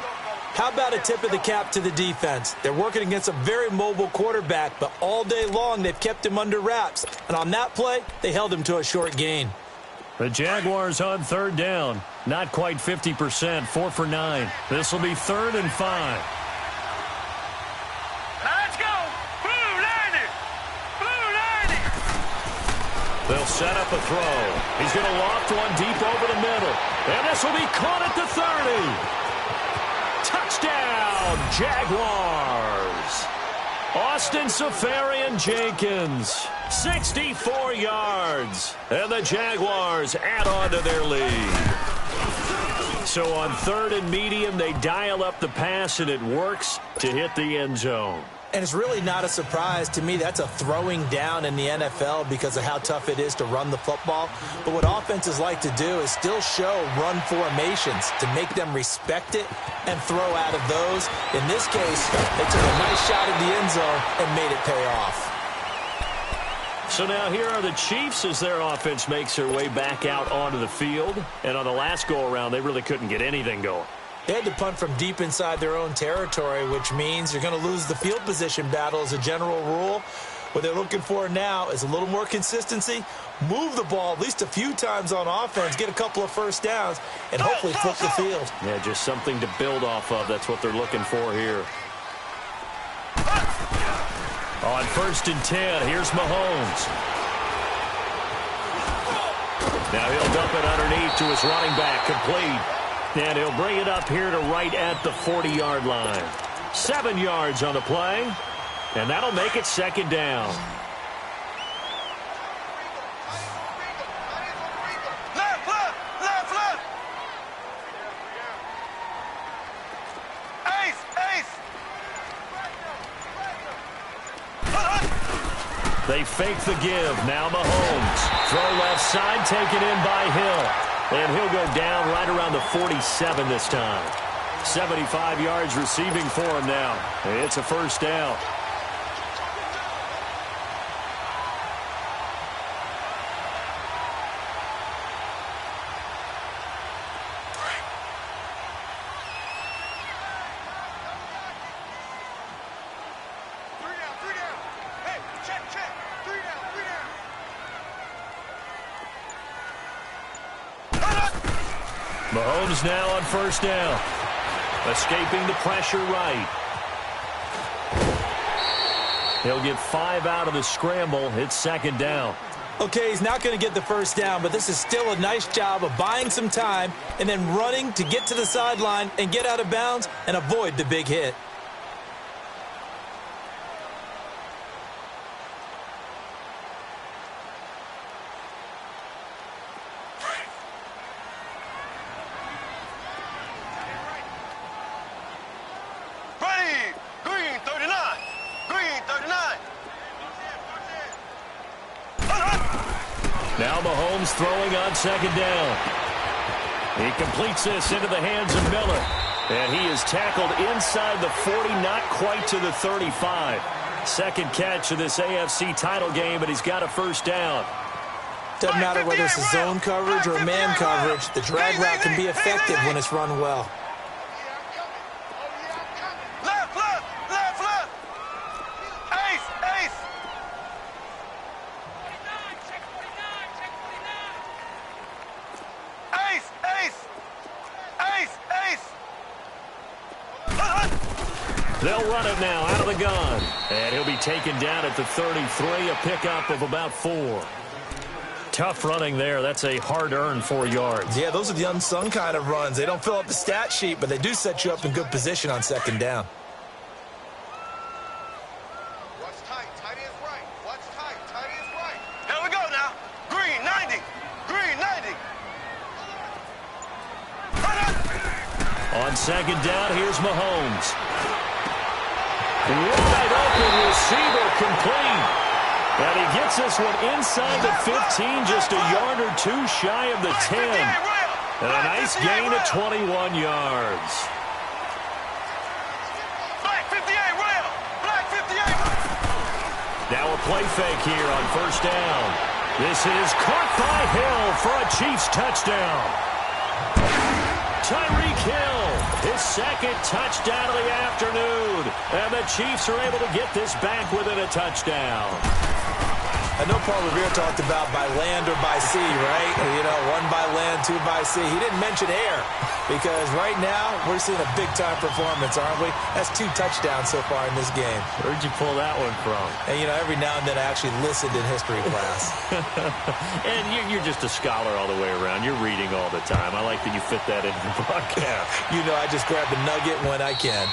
How about a tip of the cap to the defense? They're working against a very mobile quarterback, but all day long they've kept him under wraps. And on that play, they held him to a short gain. The Jaguars on third down. Not quite 50%, 4 for 9. This will be 3rd and 5. Let's go! Blue 90! Blue 90! They'll set up a throw. He's going to loft one deep over the middle. And this will be caught at the 30. Touchdown, Jaguars. Austin Safarian-Jenkins, 64 yards. And the Jaguars add on to their lead. So on 3rd and medium, they dial up the pass, and it works to hit the end zone. And it's really not a surprise to me. That's a throwing down in the NFL because of how tough it is to run the football. But what offenses like to do is still show run formations to make them respect it and throw out of those. In this case, they took a nice shot at the end zone and made it pay off. So now here are the Chiefs as their offense makes their way back out onto the field. And on the last go-around, they really couldn't get anything going. They had to punt from deep inside their own territory, which means you're going to lose the field position battle as a general rule. What they're looking for now is a little more consistency, move the ball at least a few times on offense, get a couple of first downs, and hopefully flip the field. Yeah, just something to build off of. That's what they're looking for here. On 1st and 10, here's Mahomes. Now he'll dump it underneath to his running back, complete. And he'll bring it up here to right at the 40-yard line. 7 yards on the play, and that'll make it 2nd down. Left, left, left, left! Ace, ace! They fake the give. Now Mahomes. Throw left side, taken in by Hill. And he'll go down right around the 47 this time. 75 yards receiving for him now. It's a first down. Mahomes now on first down. Escaping the pressure right. He'll get 5 out of the scramble. It's second down. Okay, he's not going to get the first down, but this is still a nice job of buying some time and then running to get to the sideline and get out of bounds and avoid the big hit. Ready! Green 39! Green 39! Now Mahomes throwing on second down. He completes this into the hands of Miller. And he is tackled inside the 40, not quite to the 35. Second catch of this AFC title game, and he's got a first down. Doesn't matter whether it's a zone coverage or man coverage, the drag route can be effective when it's run well. Left, left, left, left! Ace, ace! Ace, ace! Ace, ace! They'll run it now out of the gun. And he'll be taken down at the 33, a pickup of about 4. Tough running there. That's a hard-earned 4 yards. Yeah, those are the unsung kind of runs. They don't fill up the stat sheet, but they do set you up in good position on second down. What's tight? Tight is right. What's tight? Tight is right. Here we go now. Green 90. Green 90. On second down, here's Mahomes. Wide open receiver complete. And he gets this one inside the 15, just a yard or 2 shy of the 10. And a nice gain of 21 yards. Black 58 rail. Black 58. Now a play fake here on first down. This is caught by Hill for a Chiefs touchdown. Tyreek Hill, his second touchdown of the afternoon. And the Chiefs are able to get this back within a touchdown. I know Paul Revere talked about by land or by sea, right? You know, 1 by land, 2 by sea. He didn't mention air because right now we're seeing a big-time performance, aren't we? That's 2 touchdowns so far in this game. Where'd you pull that one from? And, you know, every now and then I actually listened in history class. And you're just a scholar all the way around. You're reading all the time. I like that you fit that into the broadcast. You know, I just grab the nugget when I can.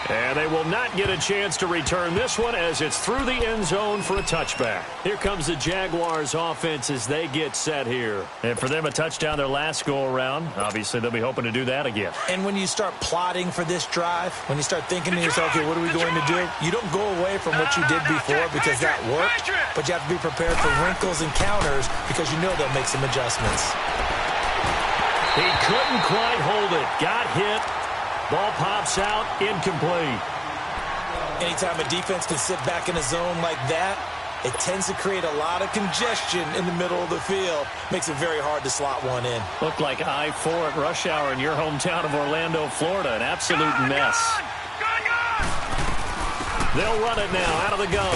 And they will not get a chance to return this one as it's through the end zone for a touchback. Here comes the Jaguars offense as they get set here. And for them, a touchdown their last go-around. Obviously, they'll be hoping to do that again. And when you start plotting for this drive, when you start thinking to yourself, okay, what are we going to do? You don't go away from what you did before because that worked, but you have to be prepared for wrinkles and counters because you know they'll make some adjustments. He couldn't quite hold it. Got hit. Ball pops out, incomplete. Anytime a defense can sit back in a zone like that, it tends to create a lot of congestion in the middle of the field. Makes it very hard to slot one in. Looked like I-4 at rush hour in your hometown of Orlando, Florida. An absolute mess. They'll run it now out of the gun.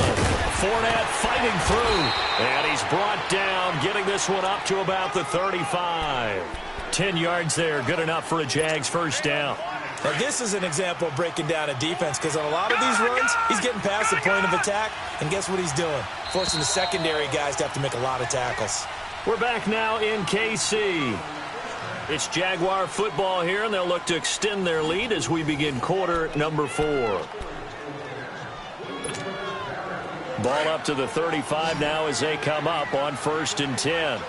Fournette fighting through. And he's brought down, getting this one up to about the 35. 10 yards there, good enough for a Jags first down. Now, this is an example of breaking down a defense because on a lot of these runs, he's getting past the point of attack, and guess what he's doing? Forcing the secondary guys to have to make a lot of tackles. We're back now in KC. It's Jaguar football here, and they'll look to extend their lead as we begin quarter number 4. Ball up to the 35 now as they come up on 1st and 10.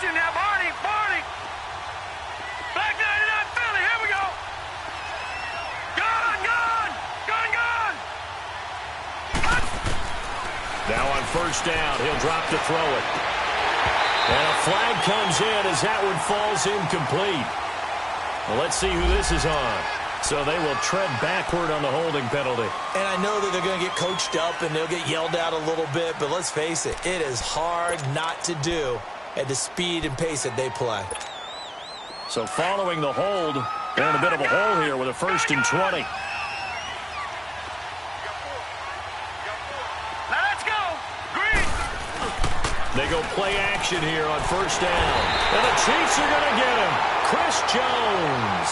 Now, Barney, Barney. Black 99 Philly, here we go. Gone, gone, gone, gone. Now on first down, he'll drop to throw it. And a flag comes in as that one falls incomplete. Well, let's see who this is on. So they will tread backward on the holding penalty. And I know that they're going to get coached up and they'll get yelled at a little bit, but let's face it, it is hard not to do at the speed and pace that they play. So following the hold, they're in a bit of a hole here with a 1st and 20. Now let's go. Green. They go play action here on first down. And the Chiefs are going to get him. Chris Jones.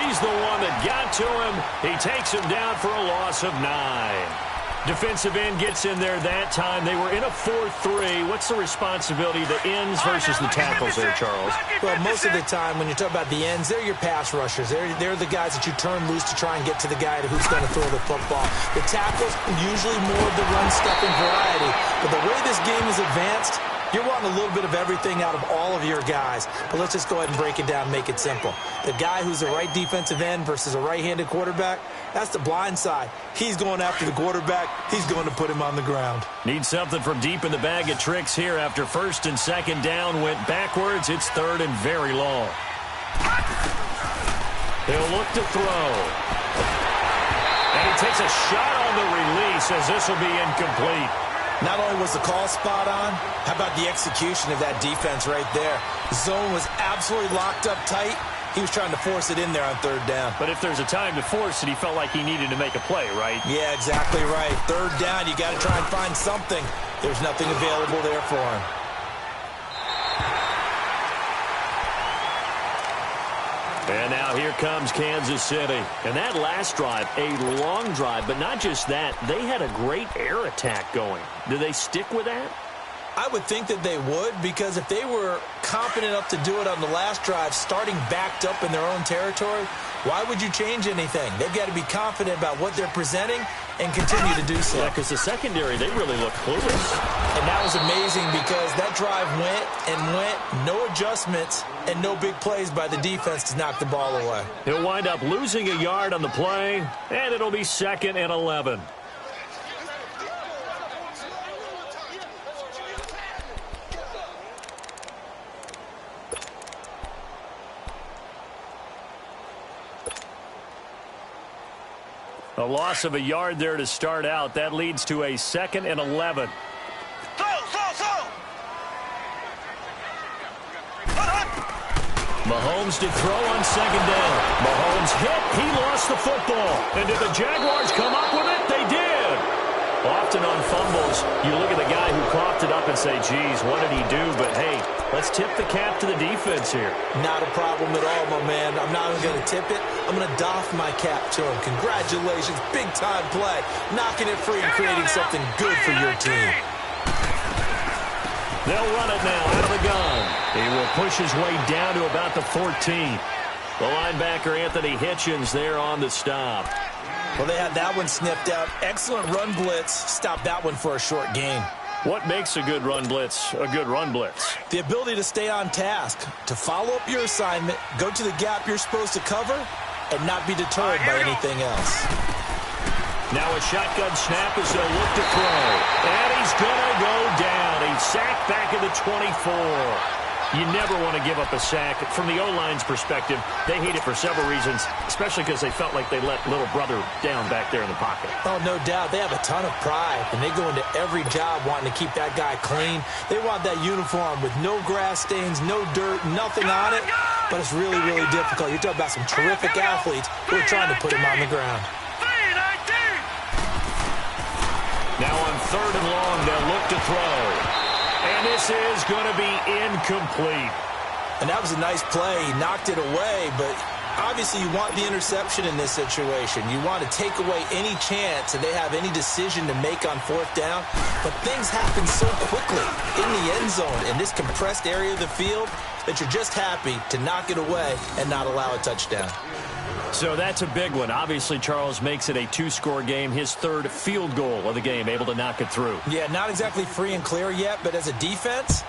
He's the one that got to him. He takes him down for a loss of 9. Defensive end gets in there that time. They were in a 4-3. What's the responsibility of the ends versus the tackles there, Charles? Well, most of the time when you talk about the ends, they're your pass rushers. They're the guys that you turn loose to try and get to the guy who's going to throw the football. The tackles, usually more of the run-stuffing variety. But the way this game is advanced, you're wanting a little bit of everything out of all of your guys. But let's just go ahead and break it down and make it simple. The guy who's a right defensive end versus a right-handed quarterback, that's the blind side. He's going after the quarterback. He's going to put him on the ground. Need something from deep in the bag of tricks here after first and second down went backwards. It's third and very long. He'll look to throw. And he takes a shot on the release as this will be incomplete. Not only was the call spot on, how about the execution of that defense right there? The zone was absolutely locked up tight. He was trying to force it in there on third down. But if there's a time to force it, he felt like he needed to make a play, right? Yeah, exactly right. Third down, you got to try and find something. There's nothing available there for him. And now here comes Kansas City. And that last drive, a long drive, but not just that. They had a great air attack going. Do they stick with that? I would think that they would, because if they were confident enough to do it on the last drive, starting backed up in their own territory, why would you change anything? They've got to be confident about what they're presenting and continue to do so. Yeah, because the secondary, they really look clueless. And that was amazing because that drive went and went, no adjustments, and no big plays by the defense to knock the ball away. He'll wind up losing a yard on the play, and it'll be 2nd and 11. A loss of a yard there to start out. That leads to a 2nd and 11. Mahomes to throw on second down. Mahomes hit. He lost the football. And did the Jaguars come up with it? They did. Often on fumbles, you look at the guy who coughed it up and say, geez, what did he do? But, hey, let's tip the cap to the defense here. Not a problem at all, my man. I'm not even going to tip it. I'm going to doff my cap to him. Congratulations. Big-time play. Knocking it free and creating something good for your team. They'll run it now out of the gun. He will push his way down to about the 14. The linebacker, Anthony Hitchens, there on the stop. Well, they had that one sniffed out. Excellent run blitz. Stopped that one for a short gain. What makes a good run blitz a good run blitz? The ability to stay on task, to follow up your assignment, go to the gap you're supposed to cover, and not be deterred by anything else. Now a shotgun snap as they'll look to throw. And he's going to go down. He's sacked back at the 24. You never want to give up a sack. From the O-line's perspective, they hate it for several reasons, especially because they felt like they let little brother down back there in the pocket. Oh, no doubt. They have a ton of pride, and they go into every job wanting to keep that guy clean. They want that uniform with no grass stains, no dirt, nothing on it. But it's really, really difficult. You're talking about some terrific athletes who are trying to put him on the ground. Now on 3rd and long, they'll look to throw. And this is going to be incomplete. And that was a nice play. He knocked it away, but obviously you want the interception in this situation. You want to take away any chance that they have any decision to make on 4th down. But things happen so quickly in the end zone in this compressed area of the field that you're just happy to knock it away and not allow a touchdown. So that's a big one. Obviously, Charles makes it a 2-score game, his 3rd field goal of the game, able to knock it through. Yeah, not exactly free and clear yet, but as a defense,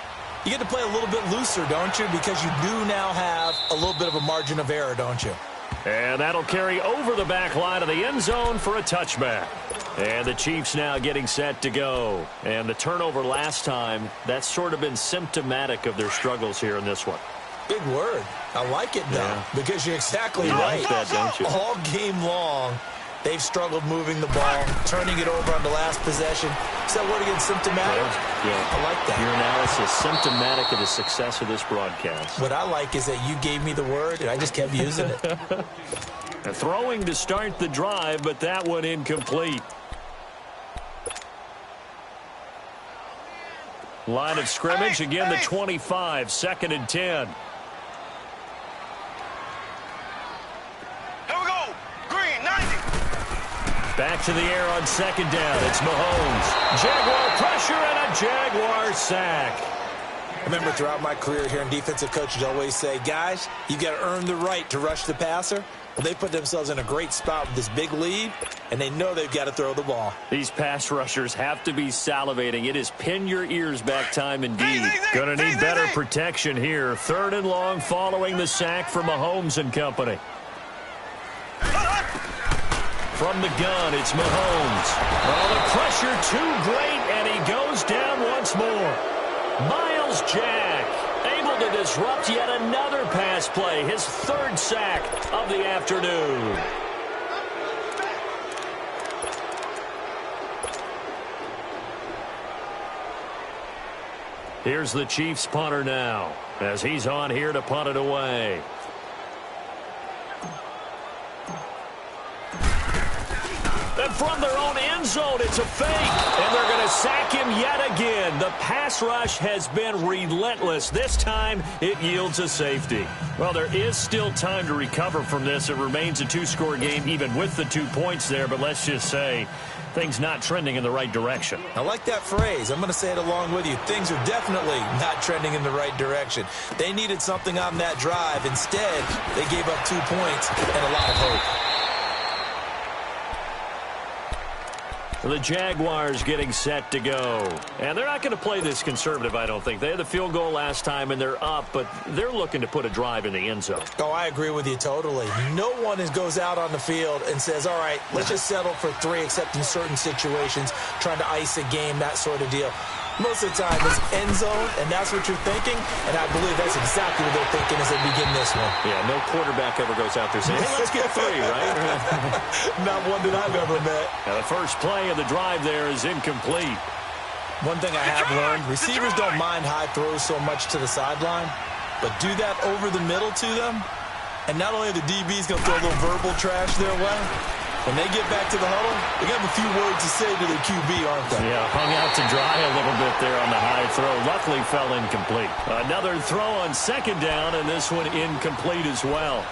you get to play a little bit looser, don't you? Because you do now have a little bit of a margin of error, don't you? And that'll carry over the back line of the end zone for a touchback. And the Chiefs now getting set to go. And the turnover last time, that's sort of been symptomatic of their struggles here in this one. Big word. I like it, though, because you're exactly right. Like that, don't you? All game long, they've struggled moving the ball, turning it over on the last possession. Is that word again, symptomatic? Yeah. I like that. Your analysis, symptomatic of the success of this broadcast. What I like is that you gave me the word, and I just kept using it. Throwing to start the drive, but that one incomplete. Line of scrimmage, again the 25, 2nd and 10. Here we go. Green, 90. Back to the air on 2nd down. It's Mahomes. Jaguar pressure and a Jaguar sack. I remember throughout my career hearing defensive coaches always say, guys, you got to earn the right to rush the passer. Well, they put themselves in a great spot with this big lead, and they know they've got to throw the ball. These pass rushers have to be salivating. It is pin your ears back time indeed. Going to need better protection here. 3rd and long following the sack from Mahomes and company. From the gun, it's Mahomes. Oh, the pressure too great, and he goes down once more. Myles Jack able to disrupt yet another pass play. His 3rd sack of the afternoon. Here's the Chiefs punter now as he's on here to punt it away. And from their own end zone, it's a fake. And they're going to sack him yet again. The pass rush has been relentless. This time, it yields a safety. Well, there is still time to recover from this. It remains a 2-score game, even with the 2 points there. But let's just say things not trending in the right direction. I like that phrase. I'm going to say it along with you. Things are definitely not trending in the right direction. They needed something on that drive. Instead, they gave up 2 points and a lot of hope. The Jaguars getting set to go. And they're not going to play this conservative, I don't think. They had the field goal last time, and they're up, but they're looking to put a drive in the end zone. Oh, I agree with you totally. No one goes out on the field and says, all right, let's just settle for 3, except in certain situations, trying to ice a game, that sort of deal. Most of the time, it's end zone, and that's what you're thinking, and I believe that's exactly what they're thinking as they begin this one. Yeah, no quarterback ever goes out there saying, hey, let's get 3, right? Not one that I've ever met. Now, the first play of the drive there is incomplete. One thing I have learned, receivers don't mind high throws so much to the sideline, but do that over the middle to them, and not only are the DBs going to throw a little verbal trash their way, when they get back to the huddle, they have a few words to say to their QB, aren't they? Yeah, hung out to dry a little bit there on the high throw. Luckily fell incomplete. Another throw on 2nd down, and this one incomplete as well.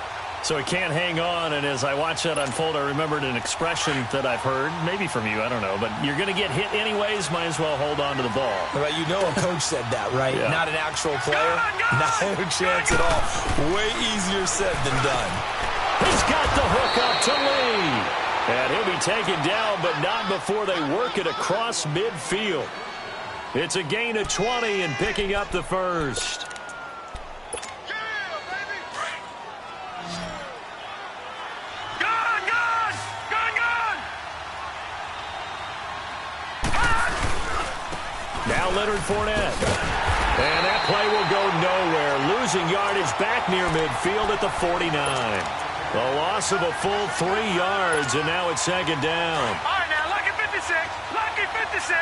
So he can't hang on, and as I watched that unfold, I remembered an expression that I've heard, maybe from you, I don't know, but you're going to get hit anyways, might as well hold on to the ball. Right, you know a coach said that, right? Yeah. Not an actual player. Not a chance at all. Way easier said than done. He's got the hook up to Lee. And he'll be taken down, but not before they work it across midfield. It's a gain of 20 and picking up the first. Now Leonard Fournette. And that play will go nowhere. Losing yardage back near midfield at the 49. The loss of a full 3 yards, and now it's 2nd down. All right, now, lucky 56. Lucky 56.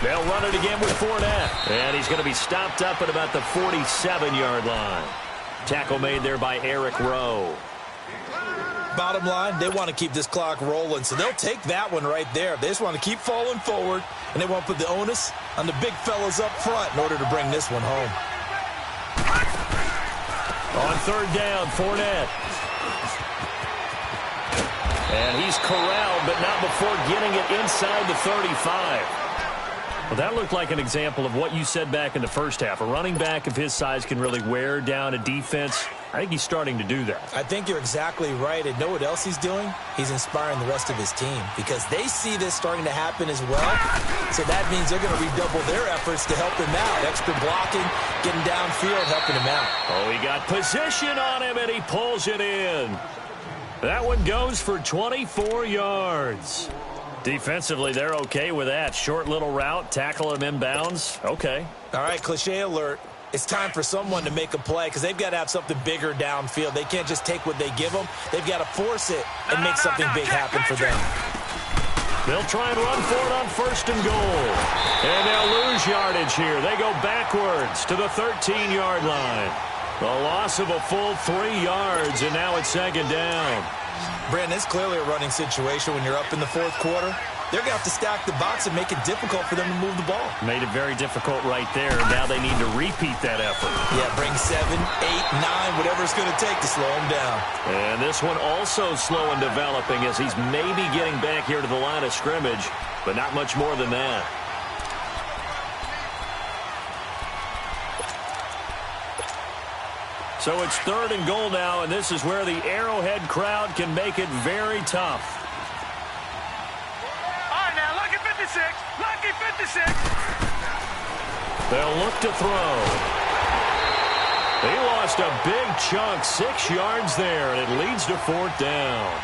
They'll run it again with Fournette. And he's going to be stopped up at about the 47-yard line. Tackle made there by Eric Rowe. Bottom line, they want to keep this clock rolling, so they'll take that one right there. They just want to keep falling forward, and they want to put the onus on the big fellas up front in order to bring this one home. On 3rd down, Fournette. And he's corralled, but not before getting it inside the 35. Well, that looked like an example of what you said back in the first half. A running back of his size can really wear down a defense. I think he's starting to do that. I think you're exactly right. And know what else he's doing? He's inspiring the rest of his team because they see this starting to happen as well. So that means they're going to redouble their efforts to help him out. Extra blocking, getting downfield, helping him out. Oh, he got position on him, and he pulls it in. That one goes for 24 yards. Defensively, they're okay with that. Short little route, tackle him inbounds. Okay. All right, cliche alert. It's time for someone to make a play because they've got to have something bigger downfield. They can't just take what they give them. They've got to force it and make something big happen for them. They'll try and run for it on 1st and goal. And they'll lose yardage here. They go backwards to the 13-yard line. A loss of a full 3 yards, and now it's second down. Brandon, it's clearly a running situation when you're up in the fourth quarter. They're going to have to stack the box and make it difficult for them to move the ball. Made it very difficult right there. Now they need to repeat that effort. Yeah, bring 7, 8, 9, whatever it's going to take to slow him down. And this one also slow and developing as he's maybe getting back here to the line of scrimmage, but not much more than that. So it's 3rd and goal now, and this is where the Arrowhead crowd can make it very tough. All right, now, lucky 56. Lucky 56. They'll look to throw. He lost a big chunk, 6 yards there, and it leads to 4th down.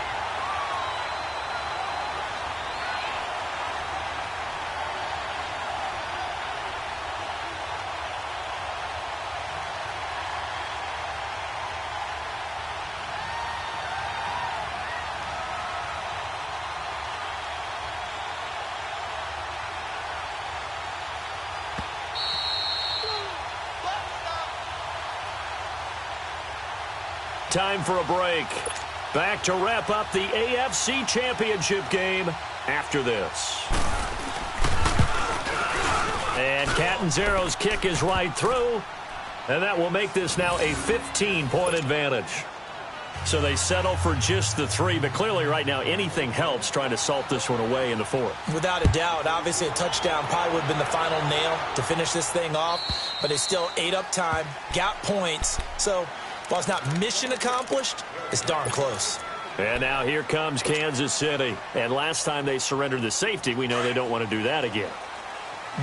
Time for a break. Back to wrap up the AFC Championship game after this. And Catanzaro's kick is right through, and that will make this now a 15-point advantage. So they settle for just the 3, but clearly right now anything helps trying to salt this one away in the 4th. Without a doubt, obviously a touchdown probably would have been the final nail to finish this thing off, but they still ate up time, got points, so while it's not mission accomplished, it's darn close. And now here comes Kansas City. And last time they surrendered the safety, we know they don't want to do that again.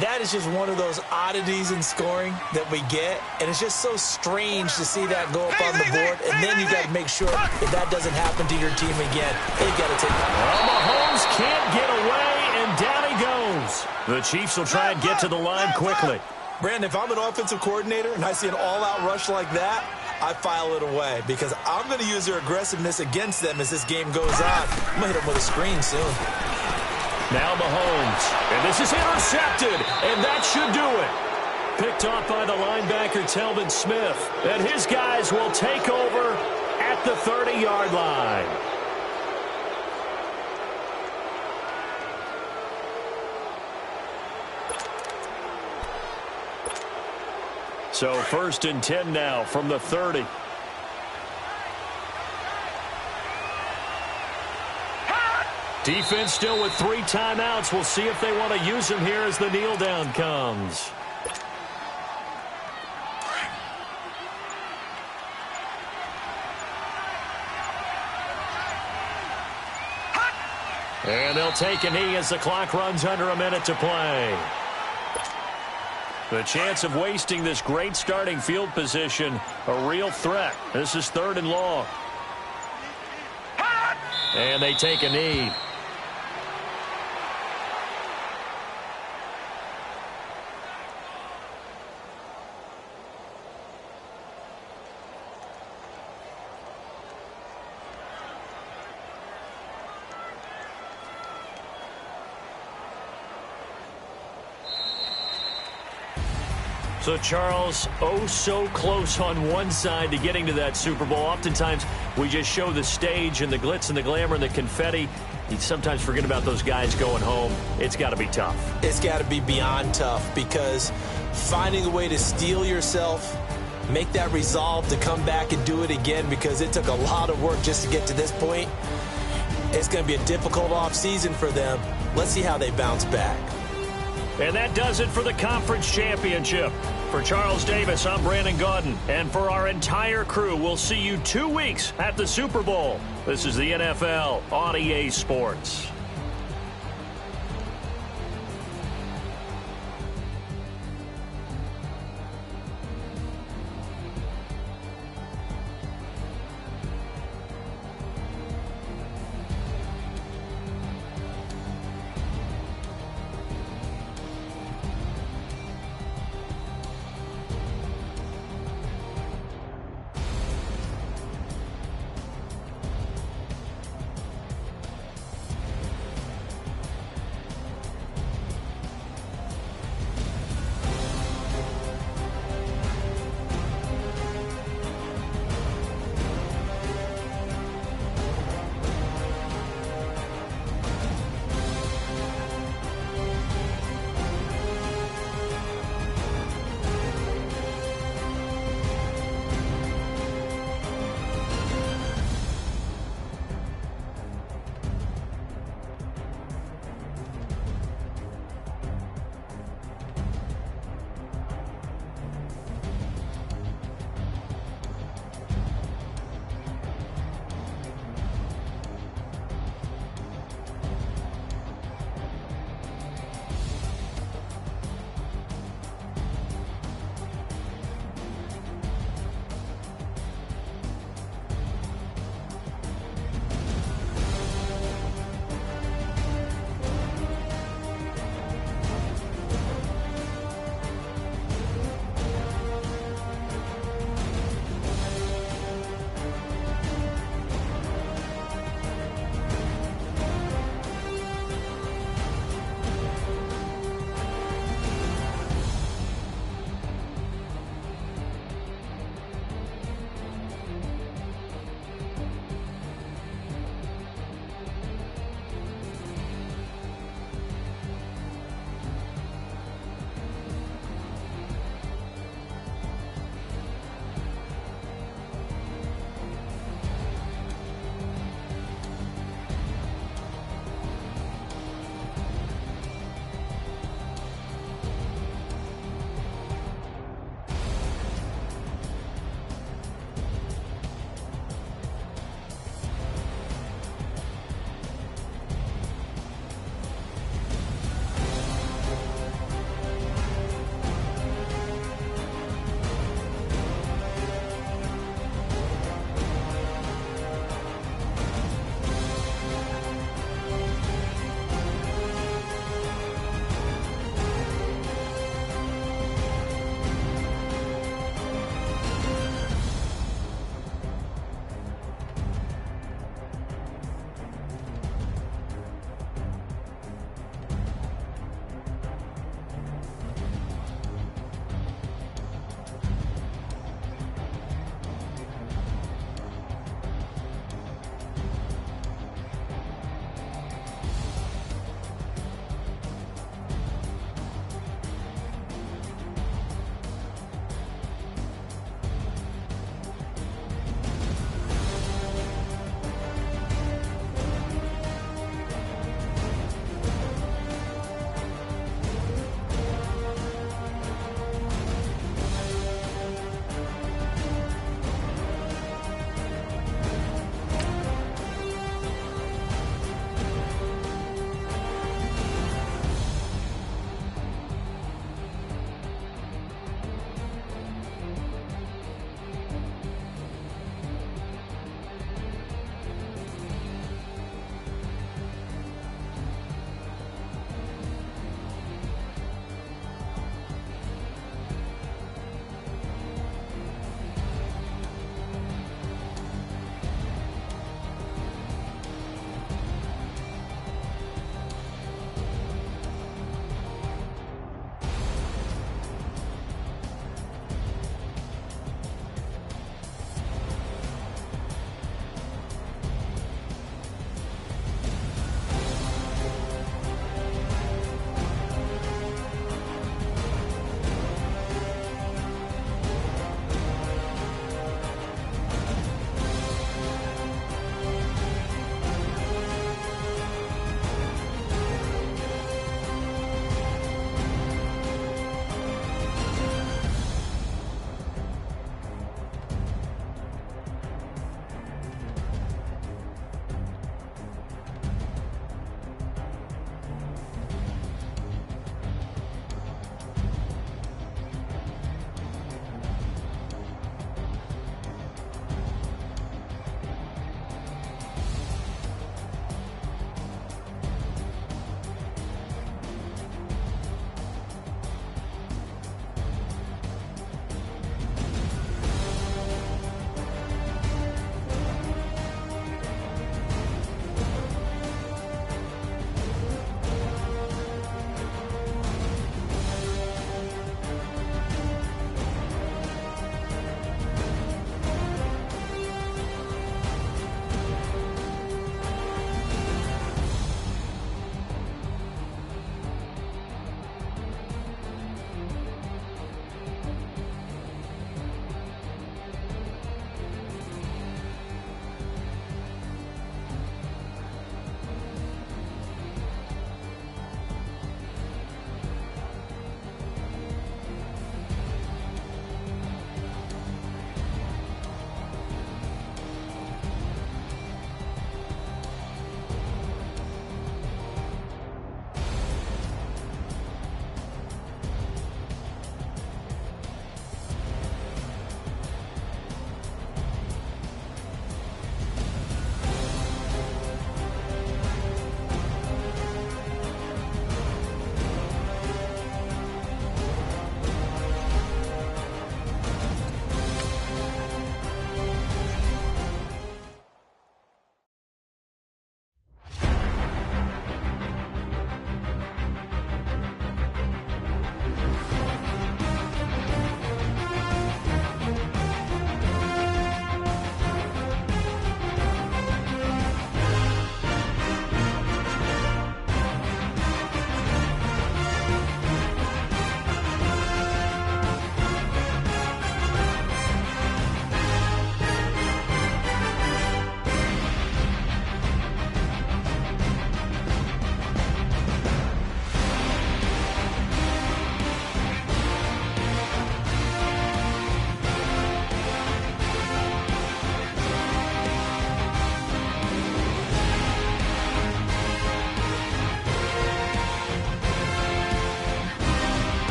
That is just one of those oddities in scoring that we get, and it's just so strange to see that go up on the board, and then you got to make sure if that doesn't happen to your team again, they've got to take it. Well, Mahomes can't get away, and down he goes. The Chiefs will try and get to the line quickly. Brandon, if I'm an offensive coordinator and I see an all-out rush like that, I file it away because I'm going to use their aggressiveness against them as this game goes on. I'm going to hit them with a screen soon. Now Mahomes, and this is intercepted, and that should do it. Picked off by the linebacker, Telvin Smith, and his guys will take over at the 30-yard line. So 1st and 10 now from the 30. Defense still with 3 timeouts. We'll see if they want to use them here as the kneel down comes. And they'll take a knee as the clock runs under a minute to play. The chance of wasting this great starting field position, a real threat. This is 3rd and long. And they take a knee. So, Charles, oh so close on one side to getting to that Super Bowl. Oftentimes, we just show the stage and the glitz and the glamour and the confetti. You sometimes forget about those guys going home. It's got to be tough. It's got to be beyond tough because finding a way to steel yourself, make that resolve to come back and do it again because it took a lot of work just to get to this point. It's going to be a difficult offseason for them. Let's see how they bounce back. And that does it for the conference championship. For Charles Davis, I'm Brandon Gaudin. And for our entire crew, we'll see you 2 weeks at the Super Bowl. This is the NFL on EA Sports.